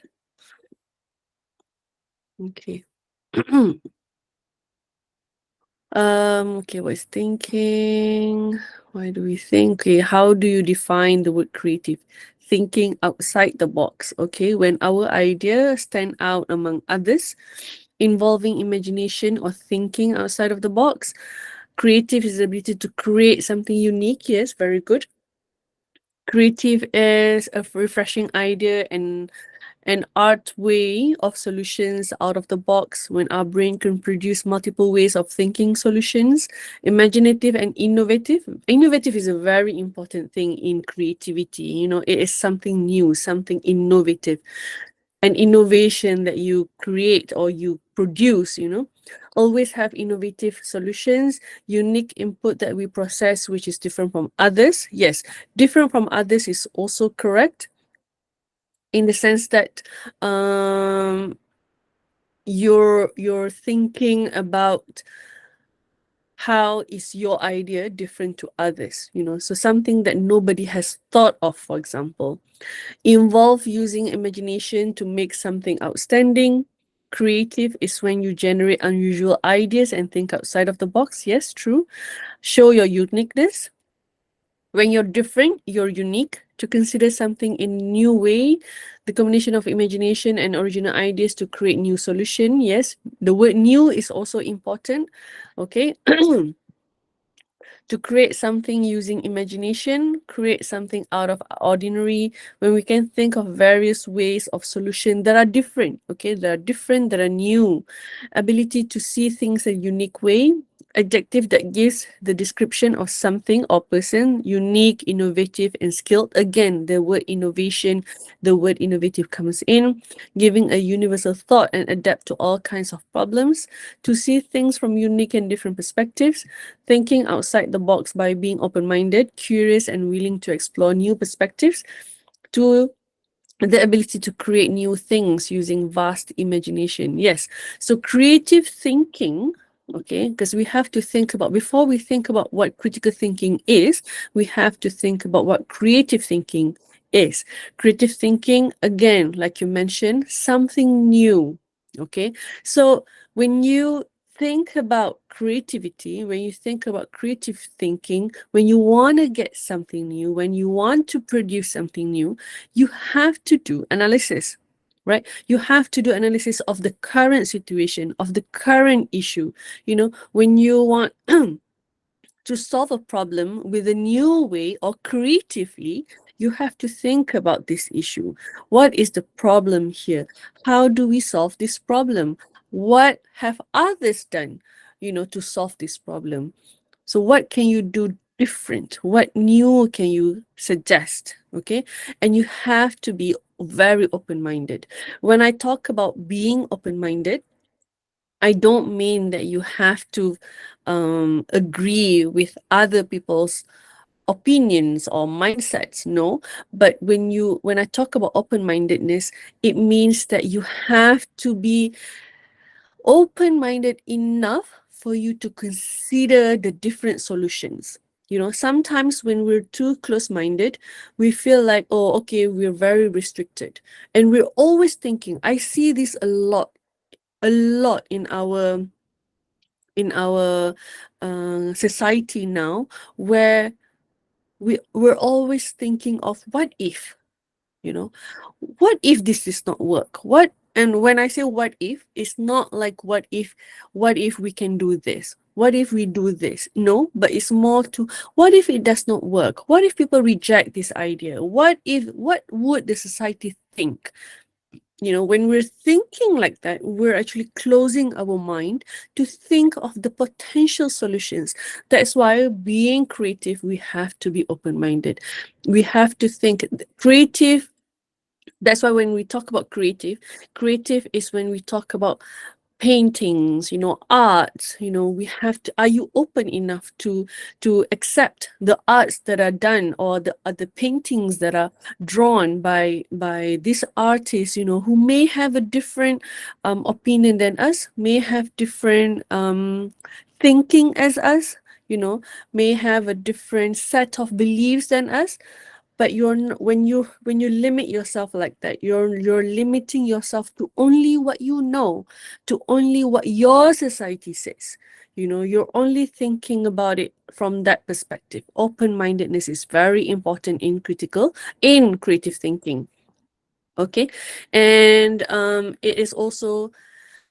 Okay. Okay, what's thinking? Why do we think? Okay, how do you define the word creative? Thinking outside the box. Okay, when our ideas stand out among others, involving imagination or thinking outside of the box. Creative is the ability to create something unique. Yes, very good. Creative is a refreshing idea and an art way of solutions out of the box when our brain can produce multiple ways of thinking solutions. Imaginative and innovative. Innovative is a very important thing in creativity. You know, it is something new, something innovative, an innovation that you create or you produce, you know. Always have innovative solutions, unique input that we process, which is different from others. Yes, different from others is also correct in the sense that you're thinking about how is your idea different to others, you know, so something that nobody has thought of, for example. Involve using imagination to make something outstanding. Creative is when you generate unusual ideas and think outside of the box. Yes, true. Show your uniqueness. When you're different, you're unique. To consider something in a new way, the combination of imagination and original ideas to create new solution. Yes, the word new is also important. Okay. To create something using imagination, create something out of ordinary, when we can think of various ways of solution that are different, okay, that are different, that are new. Ability to see things a unique way, adjective that gives the description of something or person, unique, innovative, and skilled. Again, the word innovation, the word innovative comes in, giving a universal thought and adapt to all kinds of problems, to see things from unique and different perspectives, thinking outside the box by being open-minded, curious, and willing to explore new perspectives, to the ability to create new things using vast imagination. Yes, so creative thinking, okay, because we have to think about, before we think about what critical thinking is, we have to think about what creative thinking is. Creative thinking, again, like you mentioned, something new, okay? So when you think about creativity, when you think about creative thinking, when you want to get something new, when you want to produce something new, you have to do analysis, right? You have to do analysis of the current situation, of the current issue. You know, when you want to solve a problem with a new way or creatively, you have to think about this issue. What is the problem here? How do we solve this problem? What have others done, you know, to solve this problem? So what can you do different? What new can you suggest? Okay. And you have to be very open-minded. When I talk about being open-minded, I don't mean that you have to agree with other people's opinions or mindsets. No, but when I talk about open-mindedness, it means that you have to be open-minded enough for you to consider the different solutions. You know, sometimes when we're too close-minded, we feel like, oh, okay, we're very restricted. And we're always thinking, I see this a lot in our society now, where we're always thinking of what if, you know, what if this does not work? And when I say what if, it's not like what if we can do this? What if we do this? No, but it's more to, what if it does not work? What if people reject this idea? What would the society think? You know, when we're thinking like that, we're actually closing our mind to think of the potential solutions. That's why being creative, we have to be open-minded. We have to think creative. That's why when we talk about creative is when we talk about paintings, you know, arts, you know, we have to, are you open enough to accept the arts that are done, or the paintings that are drawn by these artists, you know, who may have a different opinion than us, may have different thinking as us, you know, may have a different set of beliefs than us. But when you limit yourself like that, you're limiting yourself to only what you know, to only what your society says. You know, you're only thinking about it from that perspective. Open-mindedness is very important in creative thinking. Okay, and it is also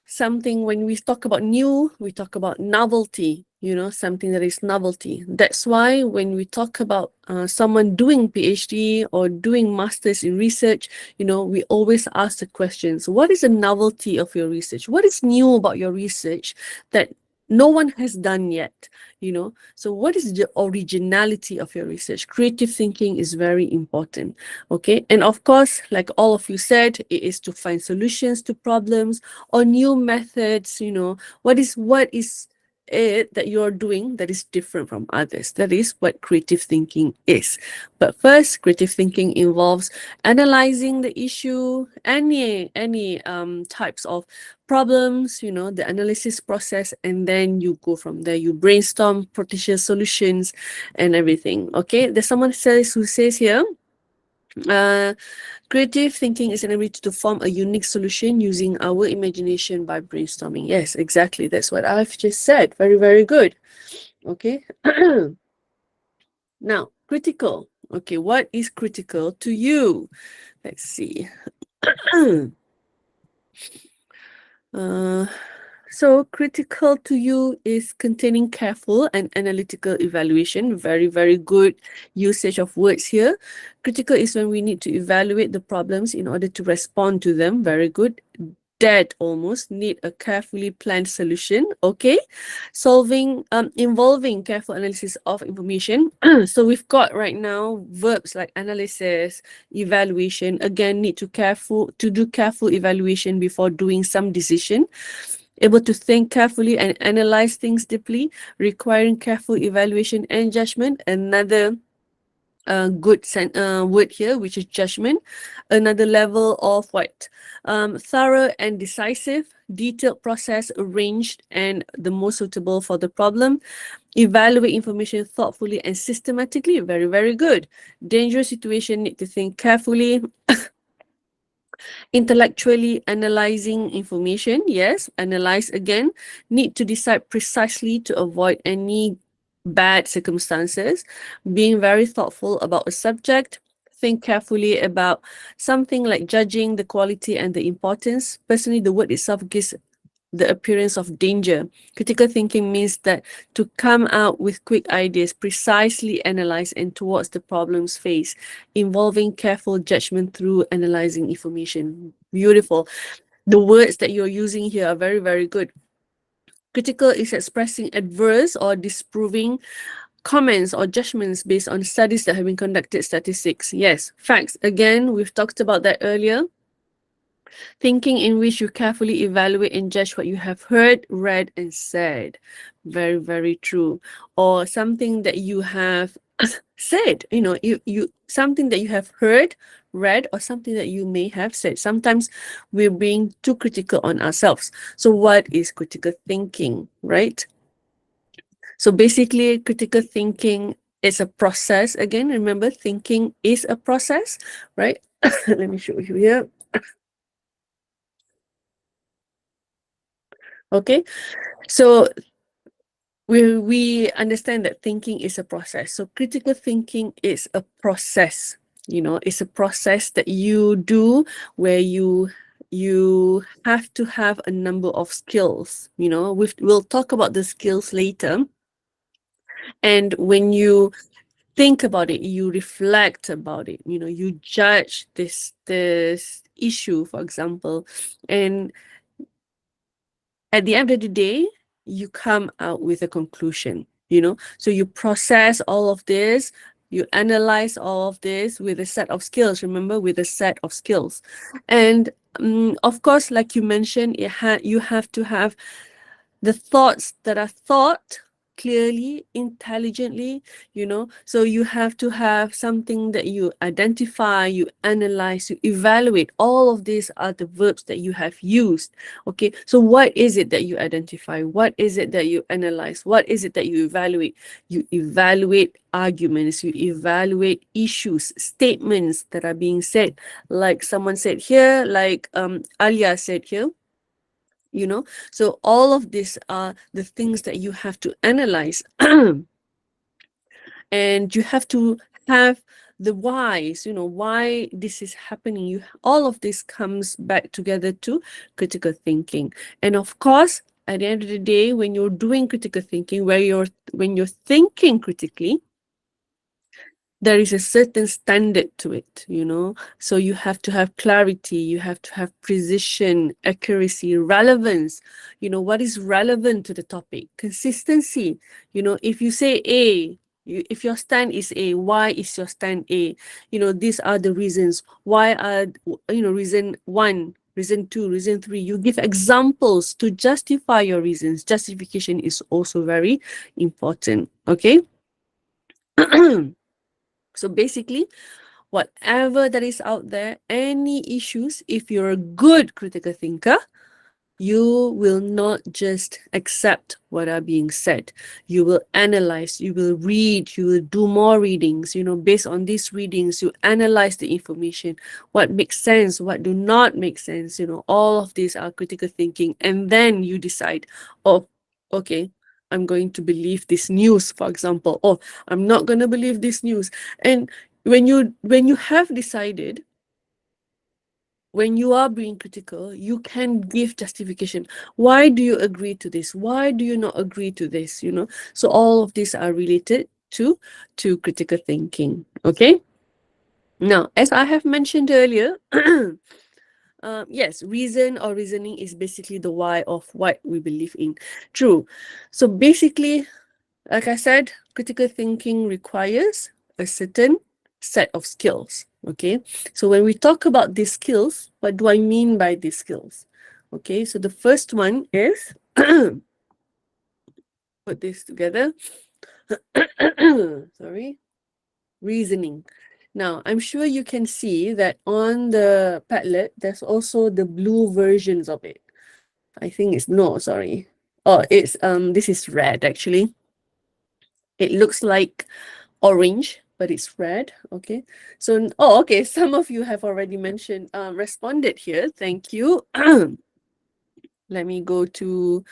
something, when we talk about new, we talk about novelty, you know, something that is novelty. That's why when we talk about someone doing PhD or doing masters in research, you know, we always ask the questions, what is the novelty of your research? What is new about your research that no one has done yet, you know? So what is the originality of your research? Creative thinking is very important, okay? And of course, like all of you said, it is to find solutions to problems or new methods, you know. What is it that you're doing that is different from others? That is what creative thinking is. But first, creative thinking involves analyzing the issue, any types of problems, you know, the analysis process, and then you go from there. You brainstorm potential solutions and everything. Okay, there's someone who says here, creative thinking is an ability to form a unique solution using our imagination by brainstorming. Yes, exactly. That's what I've just said. Very, very good. Okay. Now, Critical. Okay, what is critical to you? Let's see. So critical to you is containing careful and analytical evaluation. Very, very good usage of words here. Critical is when we need to evaluate the problems in order to respond to them. Very good. Dead almost, need a carefully planned solution. Okay, involving careful analysis of information. So we've got right now verbs like analysis, evaluation. Again, need to do careful evaluation before doing some decision. Able to think carefully and analyze things deeply, requiring careful evaluation and judgment. Another good word here, which is judgment. Another level of what? Thorough and decisive, detailed process, arranged and the most suitable for the problem. Evaluate information thoughtfully and systematically. Very, very good. Dangerous situation, need to think carefully. Intellectually analyzing information, yes, analyze again. Need to decide precisely to avoid any bad circumstances. Being very thoughtful about a subject. Think carefully about something like judging the quality and the importance. Personally, the word itself gives the appearance of danger. Critical thinking means that to come out with quick ideas, precisely analyze and towards the problems faced, involving careful judgment through analyzing information. Beautiful. The words that you're using here are very, very good. Critical is expressing adverse or disproving comments or judgments based on studies that have been conducted, statistics. Yes, facts. Again, we've talked about that earlier. Thinking in which you carefully evaluate and judge what you have heard, read, and said. Very, very true. Or something that you have said, you something that you have heard, read, or something that you may have said. Sometimes we're being too critical on ourselves. So what is critical thinking, right? So basically, critical thinking is a process. Again, remember, thinking is a process, right? Let me show you here. Okay, so we understand that thinking is a process. So critical thinking is a process. It's a process that you do where you have to have a number of skills. We'll talk about the skills later. And when you think about it, you reflect about it. You judge this issue, for example, and at the end of the day, you come out with a conclusion, so you process all of this, you analyze all of this with a set of skills, remember, with a set of skills. And of course, like you mentioned, you have to have the thoughts that are thought clearly, intelligently, so you have to have something that you identify, you analyze, you evaluate. All of these are the verbs that you have used. Okay, so what is it that you identify? What is it that you analyze? What is it that you evaluate? You evaluate arguments, you evaluate issues, statements that are being said, like someone said here, like Alia said here. So all of these are the things that you have to analyze. And you have to have the whys, why this is happening. All of this comes back together to critical thinking. And of course, at the end of the day, when you're doing critical thinking, when you're thinking critically, there is a certain standard to it, so you have to have clarity, you have to have precision, accuracy, relevance. What is relevant to the topic? Consistency. If you say A, if your stand is A, why is your stand A? These are the reasons. Why are, reason 1, reason 2, reason 3. You give examples to justify your reasons. Justification is also very important. Okay. So basically, whatever that is out there, any issues, if you're a good critical thinker, you will not just accept what are being said. You will analyze, you will read, you will do more readings. Based on these readings, you analyze the information. What makes sense, what do not make sense. All of these are critical thinking. And then you decide, oh, okay, I'm going to believe this news, for example, or I'm not going to believe this news. And when you have decided, when you are being critical, you can give justification. Why do you agree to this? Why do you not agree to this? You know, so all of these are related to critical thinking. Okay. Now, as I have mentioned earlier, yes, reason or reasoning is basically the why of what we believe in. True. So basically, like I said, critical thinking requires a certain set of skills. Okay, so when we talk about these skills, what do I mean by these skills? Okay, so the first one is put this together. Sorry, reasoning. Now, I'm sure you can see that on the Padlet, there's also the blue versions of it. I think it's no, sorry. Oh, it's this is red actually. It looks like orange, but it's red. Okay. So, oh, okay. Some of you have already mentioned, responded here. Thank you. Let me go to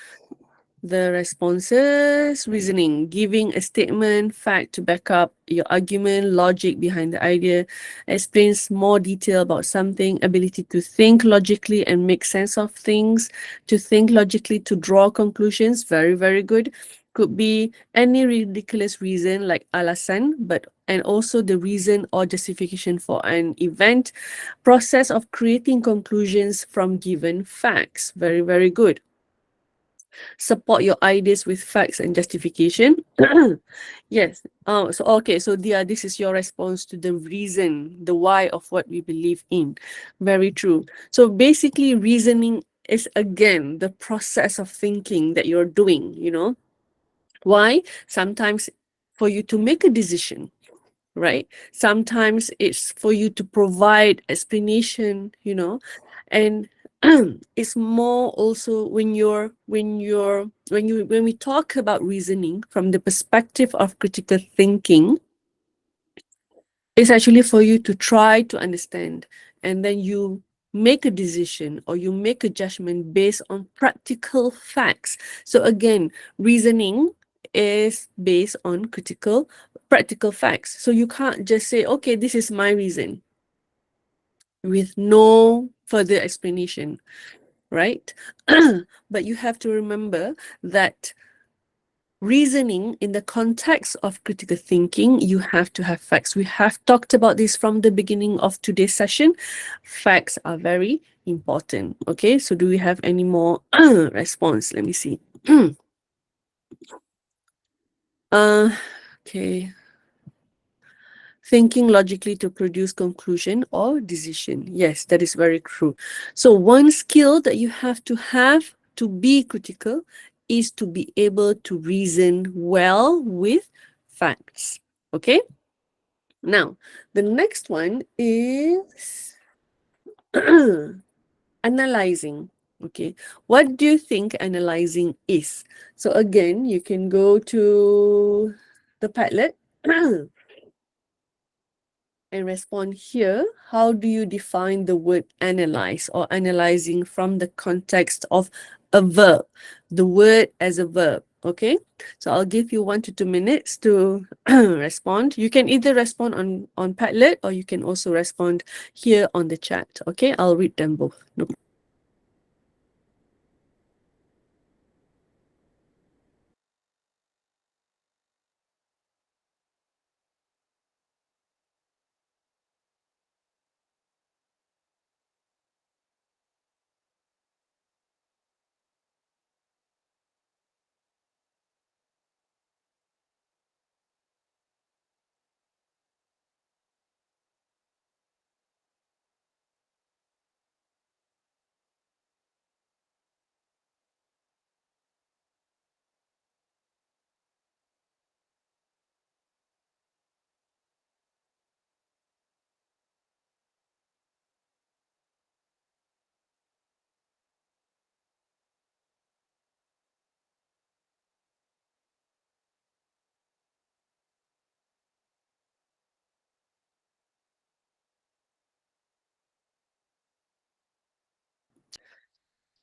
the responses. Reasoning, giving a statement, fact to back up your argument, logic behind the idea, explains more detail about something, ability to think logically and make sense of things, to think logically, to draw conclusions. Very, very good. Could be any ridiculous reason like alasan, and also the reason or justification for an event. Process of creating conclusions from given facts. Very, very good. Support your ideas with facts and justification. Yes. So okay. So this is your response to the reason, the why of what we believe in. Very true. So basically, reasoning is again the process of thinking that you're doing. You know why? Sometimes for you to make a decision, right? Sometimes it's for you to provide explanation, and it's more also when we talk about reasoning from the perspective of critical thinking, it's actually for you to try to understand, and then you make a decision or you make a judgment based on practical facts. So again, reasoning is based on practical facts. So you can't just say, okay, this is my reason with no further explanation, right? But you have to remember that reasoning in the context of critical thinking, you have to have facts. We have talked about this from the beginning of today's session. Facts are very important. Okay, so do we have any more response? Let me see. Okay. Thinking logically to produce conclusion or decision. Yes, that is very true. So one skill that you have to be critical is to be able to reason well with facts. Okay? Now, the next one is analyzing. Okay, what do you think analyzing is? So again, you can go to the Padlet and respond here. How do you define the word analyze or analyzing from the context of a verb? The word as a verb. Okay, so I'll give you 1 to 2 minutes to respond. You can either respond on Padlet or you can also respond here on the chat. Okay, I'll read them both. No.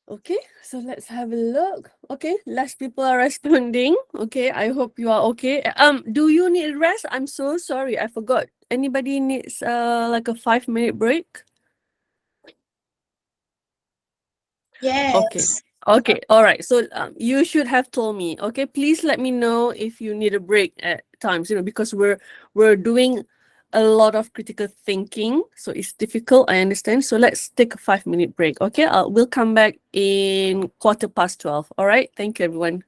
Okay, so let's have a look. Okay, less people are responding. Okay, I hope you are okay. Do you need rest? I'm so sorry, I forgot. Anybody needs like a 5-minute break? Okay. Yes. Okay, all right. So you should have told me. Okay, please let me know if you need a break at times, because we're doing a lot of critical thinking, so it's difficult, I understand. So let's take a 5-minute break. Okay, we'll come back in 12:15. All right, thank you, everyone.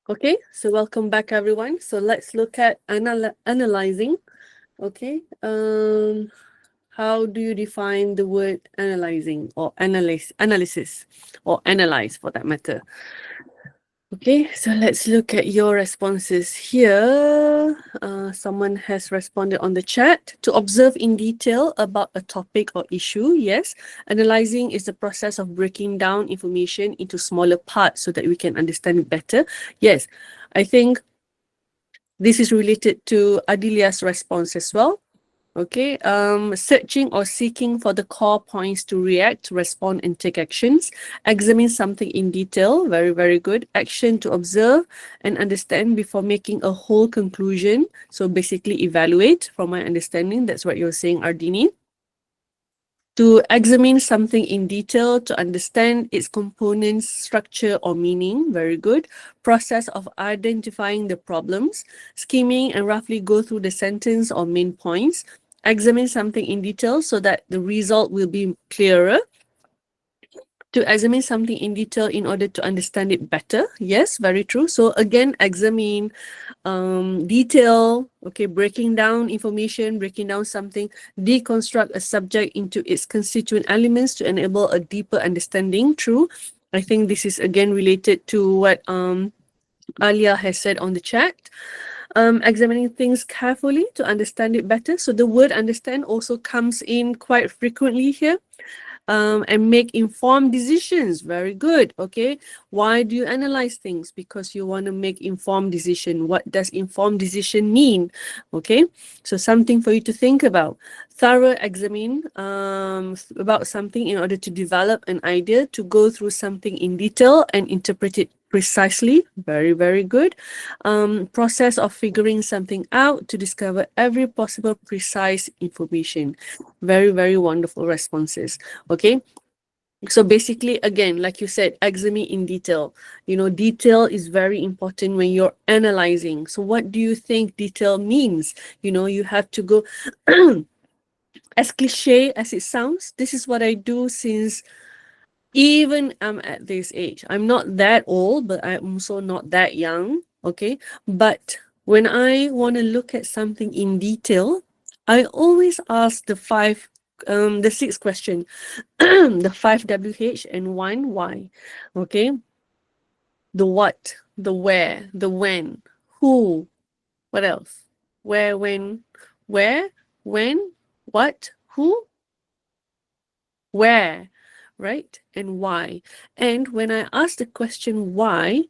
Okay, so welcome back everyone. So let's look at analyzing. Okay, how do you define the word analyzing or analysis or analyze for that matter? Okay, so let's look at your responses here. Someone has responded on the chat. To observe in detail about a topic or issue, yes. Analyzing is the process of breaking down information into smaller parts so that we can understand it better. Yes, I think this is related to Adilia's response as well. Okay, searching or seeking for the core points to react, respond, and take actions. Examine something in detail, very, very good. Action to observe and understand before making a whole conclusion. So basically evaluate, from my understanding, that's what you're saying, Ardini. To examine something in detail, to understand its components, structure, or meaning. Very good. Process of identifying the problems, skimming and roughly go through the sentence or main points. Examine something in detail so that the result will be clearer. To examine something in detail in order to understand it better. Yes, very true. So again, examine, detail, okay, breaking down information, breaking down something, deconstruct a subject into its constituent elements to enable a deeper understanding. True. I think this is again related to what Alia has said on the chat. Examining things carefully to understand it better. So the word understand also comes in quite frequently here. And make informed decisions. Very good. Okay. Why do you analyze things? Because you want to make informed decision. What does informed decision mean? Okay. So something for you to think about. Thorough examine about something in order to develop an idea, to go through something in detail and interpret it precisely. Very, very good. Process of figuring something out to discover every possible precise information. Very, very wonderful responses. Okay. So basically, again, like you said, examine in detail. You know, detail is very important when you're analyzing. So what do you think detail means? You know, you have to go, as cliche as it sounds, this is what I do since even I'm at this age. I'm not that old, but I'm also not that young. Okay. But when I want to look at something in detail, I always ask the 6 question, the 5 WH and 1 why. Okay. The what, the where, the when, who, what else? Where, when, what, who, where, right? And why. And when I ask the question why,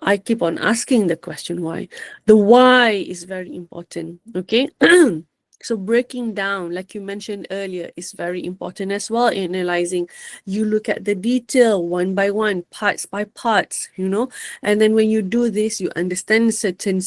I keep on asking the question why. The why is very important, okay? So breaking down, like you mentioned earlier, is very important as well in analyzing. You look at the detail one by one, parts by parts, you know? And then when you do this, you understand certain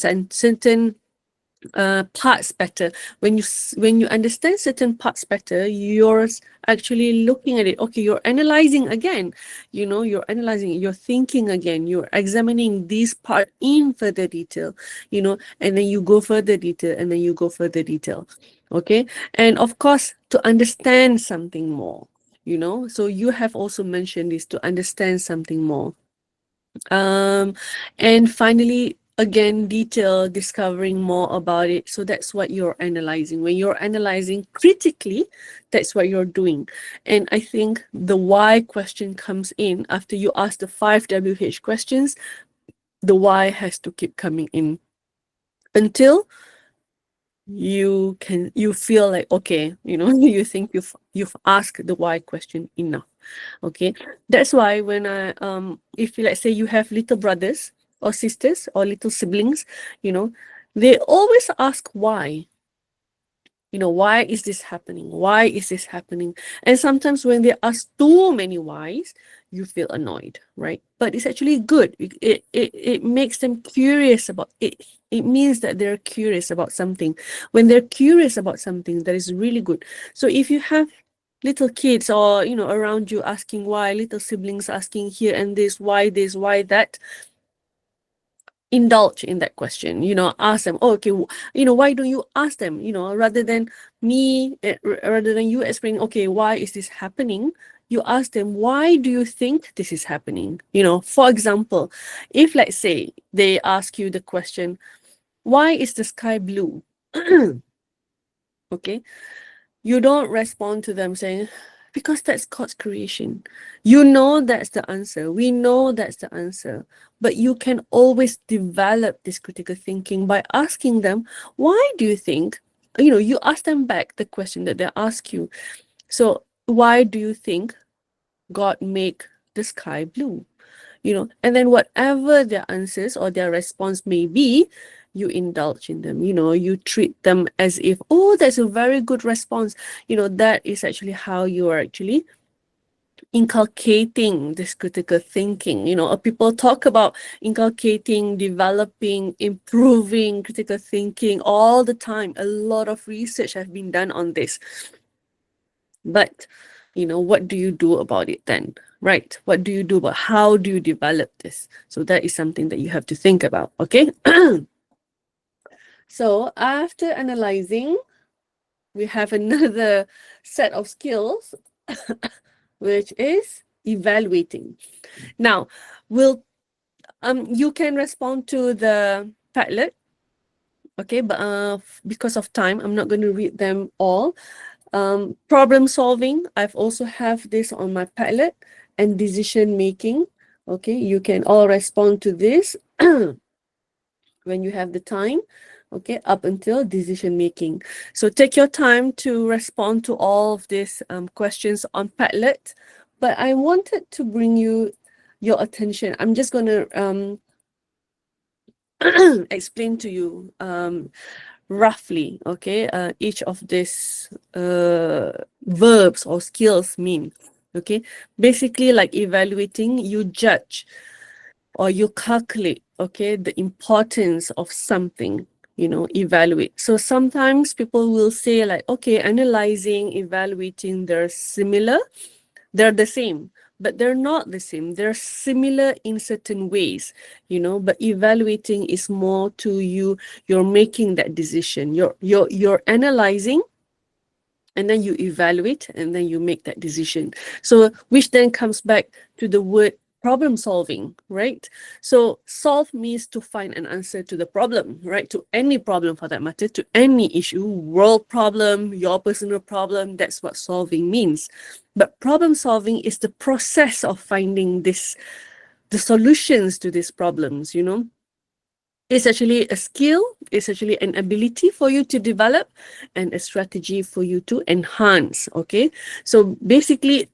parts better. When you understand certain parts better, you're actually looking at it. Okay, you're analyzing again. You know, you're analyzing, you're thinking again, you're examining this part in further detail, you know, and then you go further detail, and then you go further detail. Okay, and of course, to understand something more, you know, so you have also mentioned this, to understand something more. And finally, again, detail, discovering more about it. So that's what you're analyzing. When you're analyzing critically, that's what you're doing. And I think the why question comes in after you ask the 5 WH questions. The why has to keep coming in until you feel like, okay, you know, you think you've asked the why question enough. Okay, that's why when if let's say you have little brothers or sisters or little siblings, you know, they always ask why. You know, why is this happening? Why is this happening? And sometimes when they ask too many whys, you feel annoyed, right? But it's actually good. It makes them curious about it. It means that they're curious about something. When they're curious about something, that is really good. So if you have little kids or, you know, around you asking why, little siblings asking here and this, why, why that, indulge in that question, ask them, oh, okay, why don't you ask them, rather than rather than you explaining, okay, why is this happening? You ask them, why do you think this is happening? For example, if let's say they ask you the question, why is the sky blue? Okay, you don't respond to them saying, because that's God's creation. You know that's the answer. We know that's the answer. But you can always develop this critical thinking by asking them, why do you think, you ask them back the question that they ask you. So why do you think God made the sky blue? And then whatever their answers or their response may be, you indulge in them, you treat them as if, oh, that's a very good response. That is actually how you are actually inculcating this critical thinking. People talk about inculcating, developing, improving critical thinking all the time. A lot of research has been done on this. But, what do you do about it then? Right? What do you do about how do you develop this? So that is something that you have to think about, okay? So after analyzing, we have another set of skills, which is evaluating. Now, you can respond to the Padlet, okay? But because of time, I'm not going to read them all. Problem solving, I've also have this on my Padlet, and decision making. Okay, you can all respond to this when you have the time, okay, up until decision making. So take your time to respond to all of these questions on Padlet. But I wanted to bring your attention. I'm just going to explain to you roughly, okay, each of these verbs or skills mean. Okay, basically, like evaluating, you judge or you calculate, okay, the importance of something, evaluate. So sometimes people will say like, okay, analyzing, evaluating, they're similar, they're the same, but they're not the same. They're similar in certain ways, but evaluating is more to you're making that decision. You're analyzing, and then you evaluate, and then you make that decision. So which then comes back to the word problem solving, right? So solve means to find an answer to the problem, right? To any problem for that matter, to any issue, world problem, your personal problem, that's what solving means. But problem solving is the process of finding the solutions to these problems, It's actually a skill, it's actually an ability for you to develop, and a strategy for you to enhance, okay? So basically,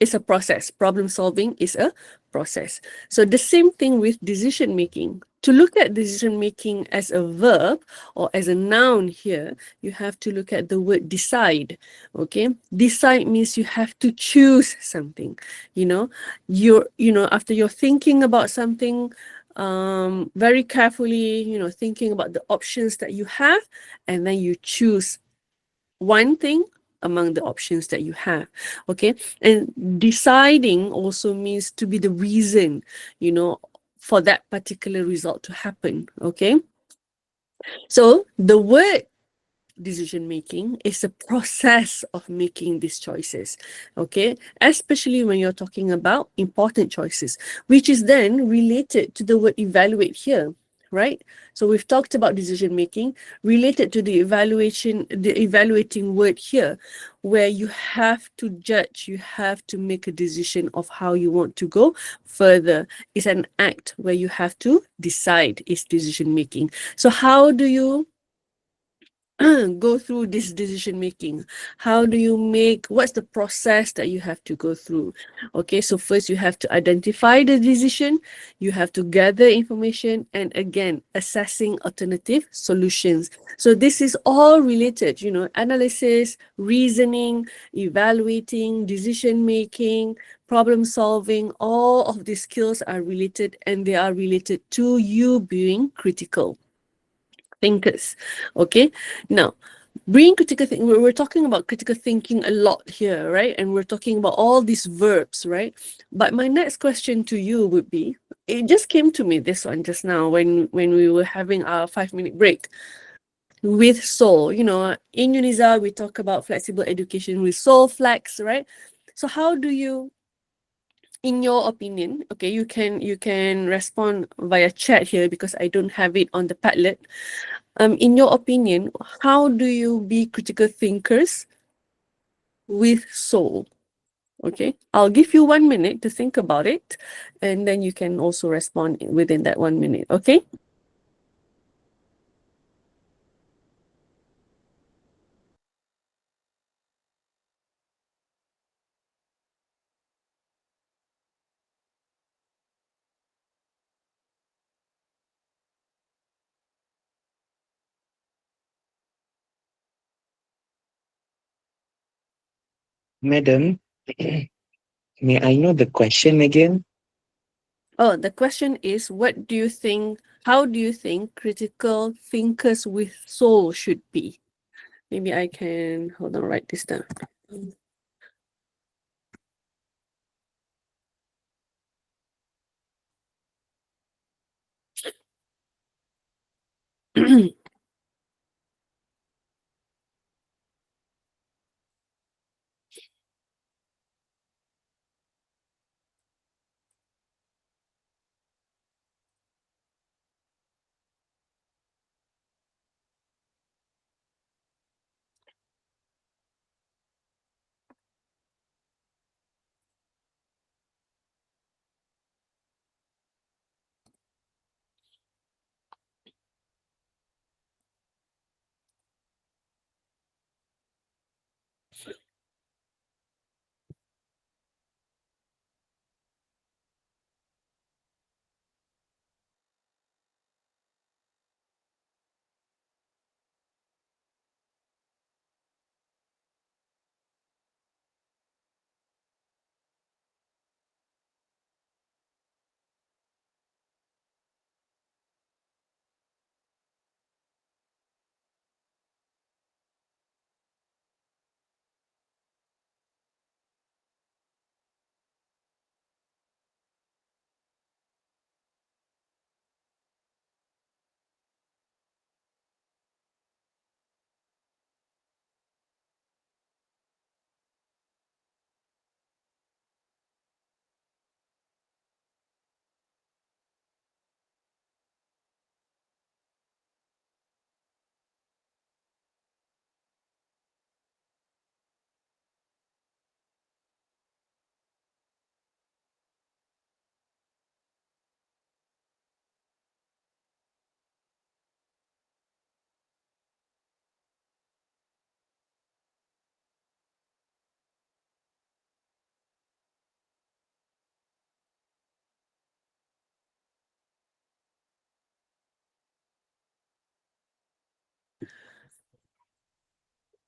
it's a process. Problem solving is a process. So the same thing with decision making. To look at decision making as a verb or as a noun here, you have to look at the word decide. Okay, decide means you have to choose something. After you're thinking about something very carefully, thinking about the options that you have, and then you choose one thing among the options that you have. Okay, and deciding also means to be the reason, for that particular result to happen. Okay, so the word decision making is a process of making these choices, okay, especially when you're talking about important choices, which is then related to the word evaluate here, right? So we've talked about decision making related to the evaluating word here, where you have to judge, you have to make a decision of how you want to go further. It's an act where you have to decide, is decision making. So how do you go through this decision making? How do you what's the process that you have to go through? Okay, so first you have to identify the decision, you have to gather information, and again, assessing alternative solutions. So this is all related, analysis, reasoning, evaluating, decision making, problem solving. All of these skills are related, and they are related to you being critical thinkers. Okay, now being critical thinking, we're talking about critical thinking a lot here, right? And we're talking about all these verbs, right? But my next question to you would be, it just came to me, this one just now when we were having our 5-minute break with soul. You know, in Unisa we talk about flexible education with soul flex, right? So how do you, in your opinion, okay, you can respond via chat here because I don't have it on the Padlet. In your opinion, how do you be critical thinkers with soul? Okay, I'll give you 1 minute to think about it, and then you can also respond within that 1 minute. Okay. Madam, may I know the question again? Oh, the question is, what do you think? How do you think critical thinkers with soul should be? Maybe I can hold on, write this down.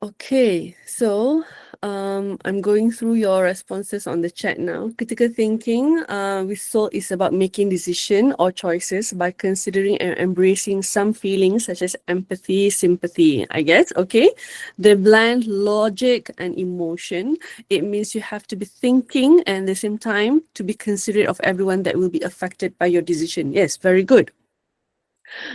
Okay, so I'm going through your responses on the chat now. Critical thinking with soul is about making decision or choices by considering and embracing some feelings such as empathy, sympathy, I guess. Okay, they blend logic and emotion. It means you have to be thinking and at the same time to be considerate of everyone that will be affected by your decision. Yes, very good.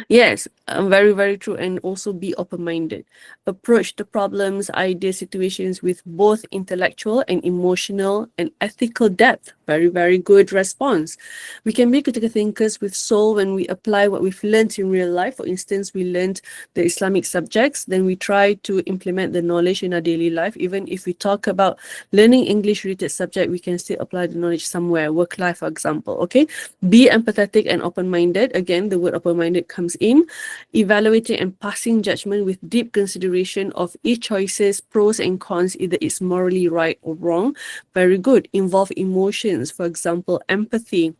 Yes, very, very true. And also be open-minded. Approach the problems, ideas, situations with both intellectual and emotional and ethical depth. Very, very good response. We can be critical thinkers with soul when we apply what we've learned in real life. For instance, we learned the Islamic subjects, then we try to implement the knowledge in our daily life. Even if we talk about learning English-related subject, we can still apply the knowledge somewhere, work life, for example. Okay, be empathetic and open-minded. Again, the word open-minded comes in. Evaluating and passing judgment with deep consideration of each choice's pros and cons, either it's morally right or wrong. Very good. Involve emotions, for example, empathy.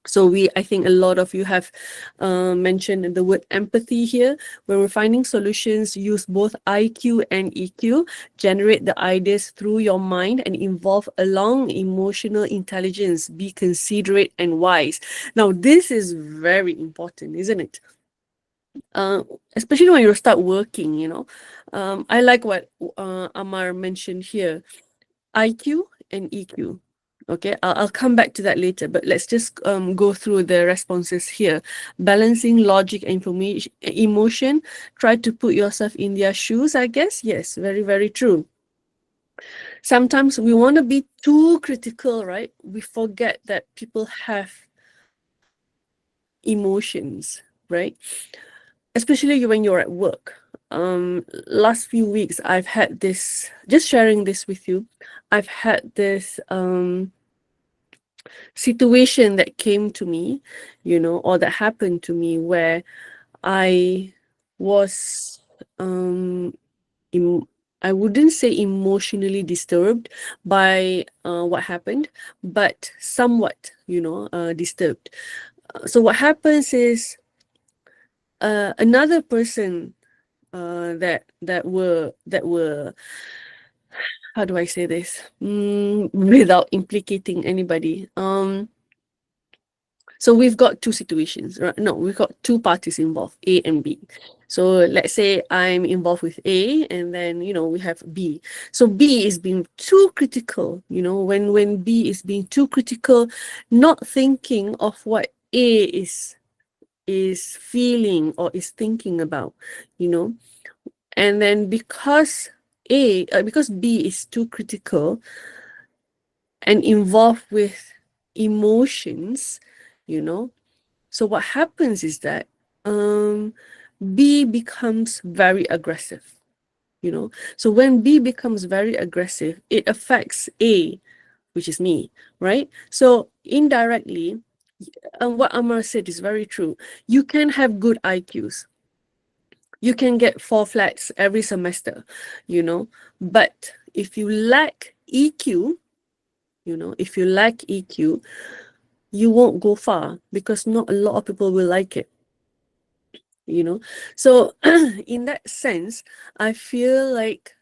So I think a lot of you have mentioned the word empathy here. When we're finding solutions, use both IQ and EQ. Generate the ideas through your mind and involve along emotional intelligence. Be considerate and wise. Now, this is very important, isn't it? Especially when you start working, you know. I like what Amar mentioned here. IQ and EQ. Okay, I'll come back to that later, but let's just go through the responses here. Balancing logic and emotion. Try to put yourself in their shoes, I guess. Yes, very, very true. Sometimes we want to be too critical, right? We forget that people have emotions, right? Especially when you're at work. Last few weeks, I've had this, just sharing this with you, I've had this situation that came to me, you know, or that happened to me where I was, I wouldn't say emotionally disturbed by what happened, but somewhat, you know, disturbed. So what happens is another person that were how do I say this without implicating anybody. So we've got two situations, right? No, we've got two parties involved, A and B. So let's say I'm involved with A, and then, you know, we have B. So B is being too critical, you know, when B is being too critical, not thinking of what A is feeling or is thinking about, you know. And then because B is too critical and involved with emotions, you know, so what happens is that B becomes very aggressive, you know. So when B becomes very aggressive, it affects A, which is me, right? So indirectly, what Amar said is very true. You can have good IQs. You can get 4 flats every semester, you know, but if you lack EQ, you know, if you lack EQ, you won't go far because not a lot of people will like it, you know. So in that sense, I feel like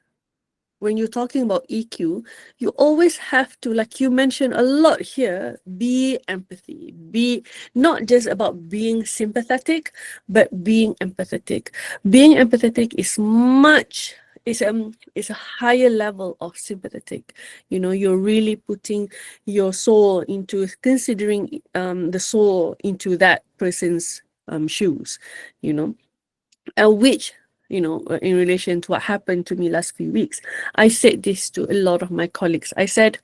when you're talking about EQ, you always have to, like you mentioned a lot here, be empathy. Be not just about being sympathetic, but being empathetic. Being empathetic is it's a higher level of sympathetic. You know, you're really putting your soul into considering the soul into that person's shoes, you know. Which, you know, in relation to what happened to me last few weeks, I said this to a lot of my colleagues. I said,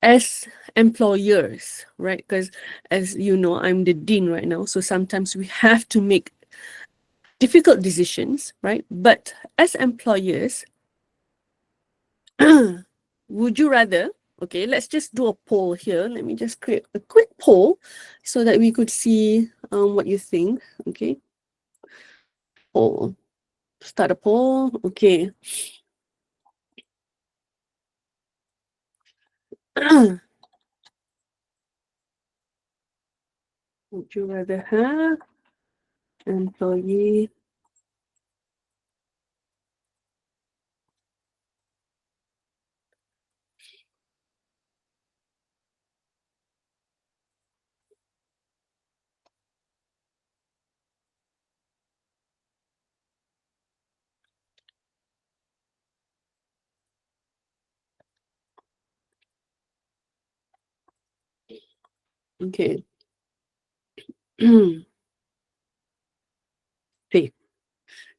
as employers, right? Because as you know, I'm the dean right now. So sometimes we have to make difficult decisions, right? But as employers, would you rather, okay, let's just do a poll here. Let me just create a quick poll so that we could see what you think, okay? Poll. Start a poll, okay. Would you rather have employee okay. Okay.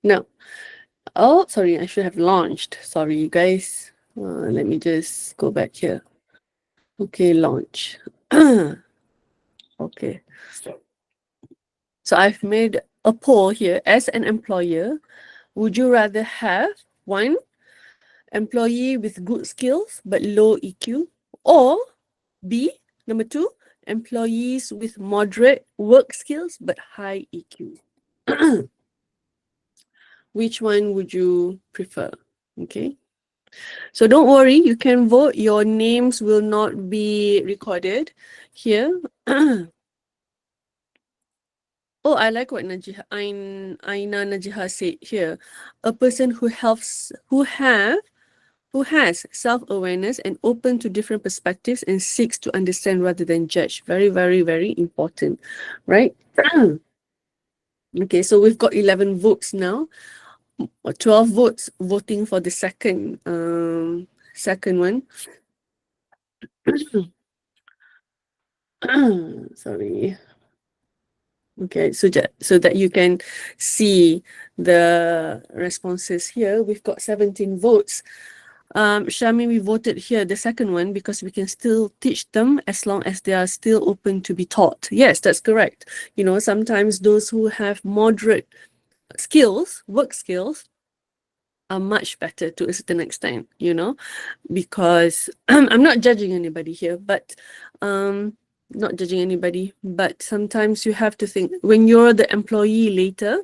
Now, oh, sorry, I should have launched. Sorry, you guys. Let me just go back here. Okay, launch. Okay. So I've made a poll here. As an employer, would you rather have one employee with good skills but low EQ, or B, number 2, employees with moderate work skills but high EQ? Which one would you prefer? Okay. So don't worry, you can vote. Your names will not be recorded here. Oh, I like what Aina Najiha said here. A person who has self-awareness and open to different perspectives and seeks to understand rather than judge. Very, very, very important, right? Okay, so we've got 11 votes now. 12 votes voting for the second one. Sorry. Okay, so that you can see the responses here, we've got 17 votes. Shami, we voted here the second one because we can still teach them as long as they are still open to be taught. Yes, that's correct. You know, sometimes those who have moderate skills, work skills, are much better to a certain extent, you know, because I'm not judging anybody here, but not judging anybody, but sometimes you have to think when you're the employee later,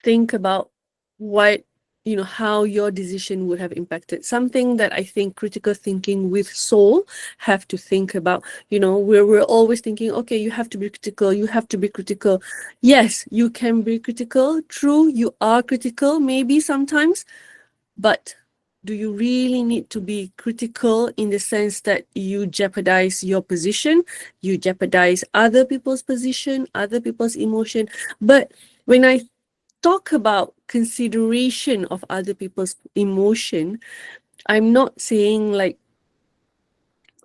think about what, you know, how your decision would have impacted. Something that I think critical thinking with soul have to think about. You know, we're always thinking, okay, you have to be critical, you have to be critical. Yes, you can be critical. True, you are critical maybe sometimes, but do you really need to be critical in the sense that you jeopardize your position, you jeopardize other people's position, other people's emotion? But when I talk about consideration of other people's emotion, I'm not saying like,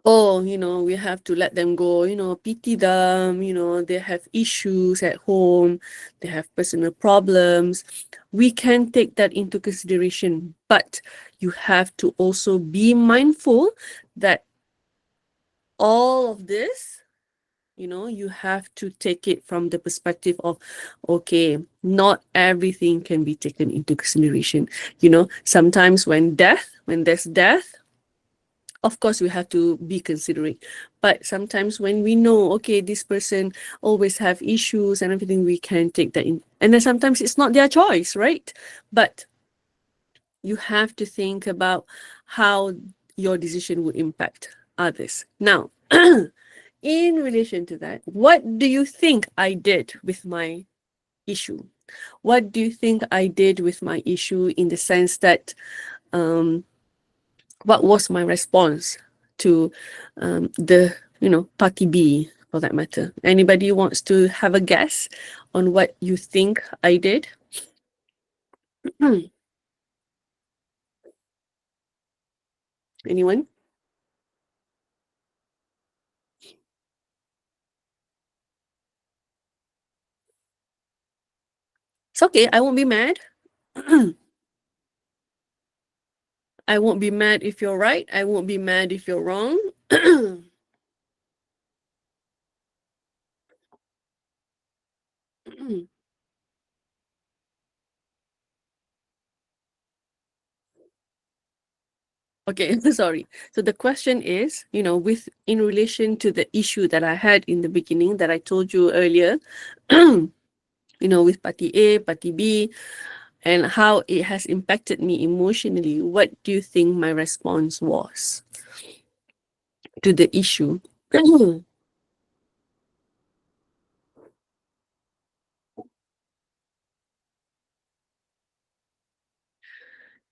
oh, you know, we have to let them go, you know, pity them, you know, they have issues at home, they have personal problems. We can take that into consideration, but you have to also be mindful that all of this, you know, you have to take it from the perspective of, okay, not everything can be taken into consideration. You know, sometimes when there's death, of course we have to be considerate. But sometimes when we know, okay, this person always have issues and everything, we can take that in. And then sometimes it's not their choice, right? But you have to think about how your decision would impact others. Now, in relation to that, what do you think I did with my issue? What do you think I did with my issue in the sense that what was my response to the, you know, party B for that matter? Anybody wants to have a guess on what you think I did? Anyone? It's okay, I won't be mad. I won't be mad if you're right. I won't be mad if you're wrong. Okay, sorry. So the question is, you know, with in relation to the issue that I had in the beginning that I told you earlier, you know, with party A, party B, and how it has impacted me emotionally, what do you think my response was to the issue? Do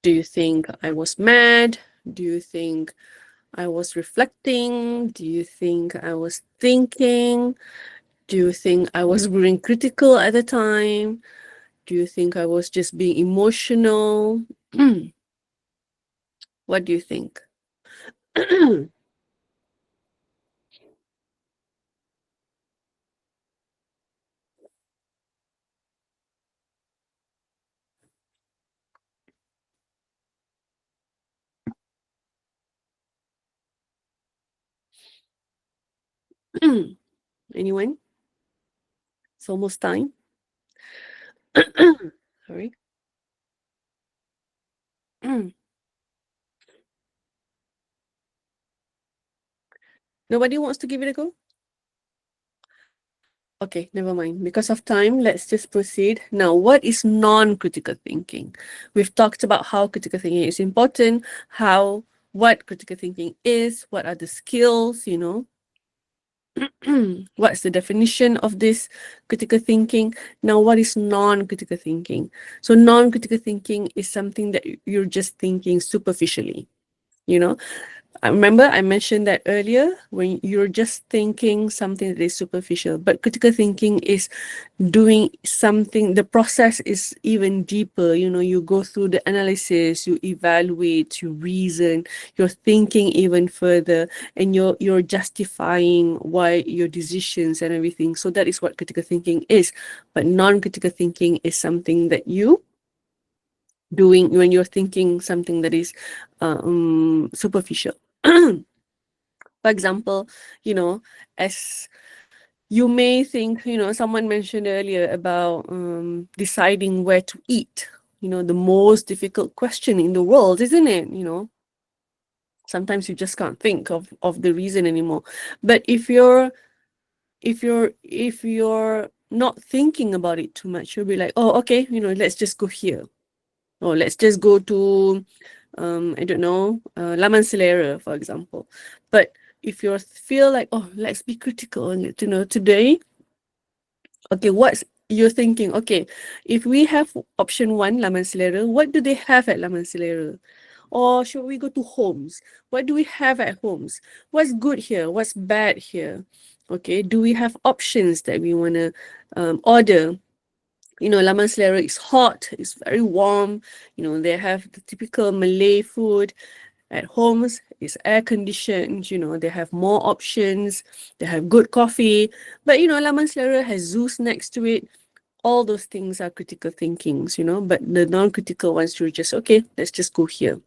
you think I was mad? Do you think I was reflecting? Do you think I was thinking? Do you think I was being critical at the time? Do you think I was just being emotional? What do you think? Anyone? It's almost time. Sorry. Nobody wants to give it a go? Okay, never mind. Because of time, let's just proceed. Now, what is non-critical thinking? We've talked about how critical thinking is important, what critical thinking is, what are the skills, you know. What's the definition of this critical thinking? Now, what is non-critical thinking? So non-critical thinking is something that you're just thinking superficially, you know. I remember I mentioned that earlier when you're just thinking something that is superficial, but critical thinking is doing something, the process is even deeper. You know, you go through the analysis, you evaluate, you reason, you're thinking even further, and you're justifying why your decisions and everything. So that is what critical thinking is. But non-critical thinking is something that you doing when you're thinking something that is superficial. For example, you know, as you may think, you know, someone mentioned earlier about deciding where to eat, you know, the most difficult question in the world, isn't it? You know, sometimes you just can't think of the reason anymore. But if you're not thinking about it too much, you'll be like, oh, okay, you know, let's just go here. Or let's just go to I don't know, Laman Selera, for example. But if you feel like, oh, let's be critical and you know, today, okay, what's you're thinking, okay, if we have option 1, Laman Selera, what do they have at Laman Selera? Or should we go to Homes? What do we have at Homes? What's good here? What's bad here? Okay, do we have options that we want to order? You know, Laman Selera is hot, it's very warm. You know, they have the typical Malay food. At Homes, it's air conditioned, you know, they have more options, they have good coffee. But, you know, Laman Selera has Zeus next to it. All those things are critical thinkings, you know, but the non-critical ones, you're just, okay, let's just go here.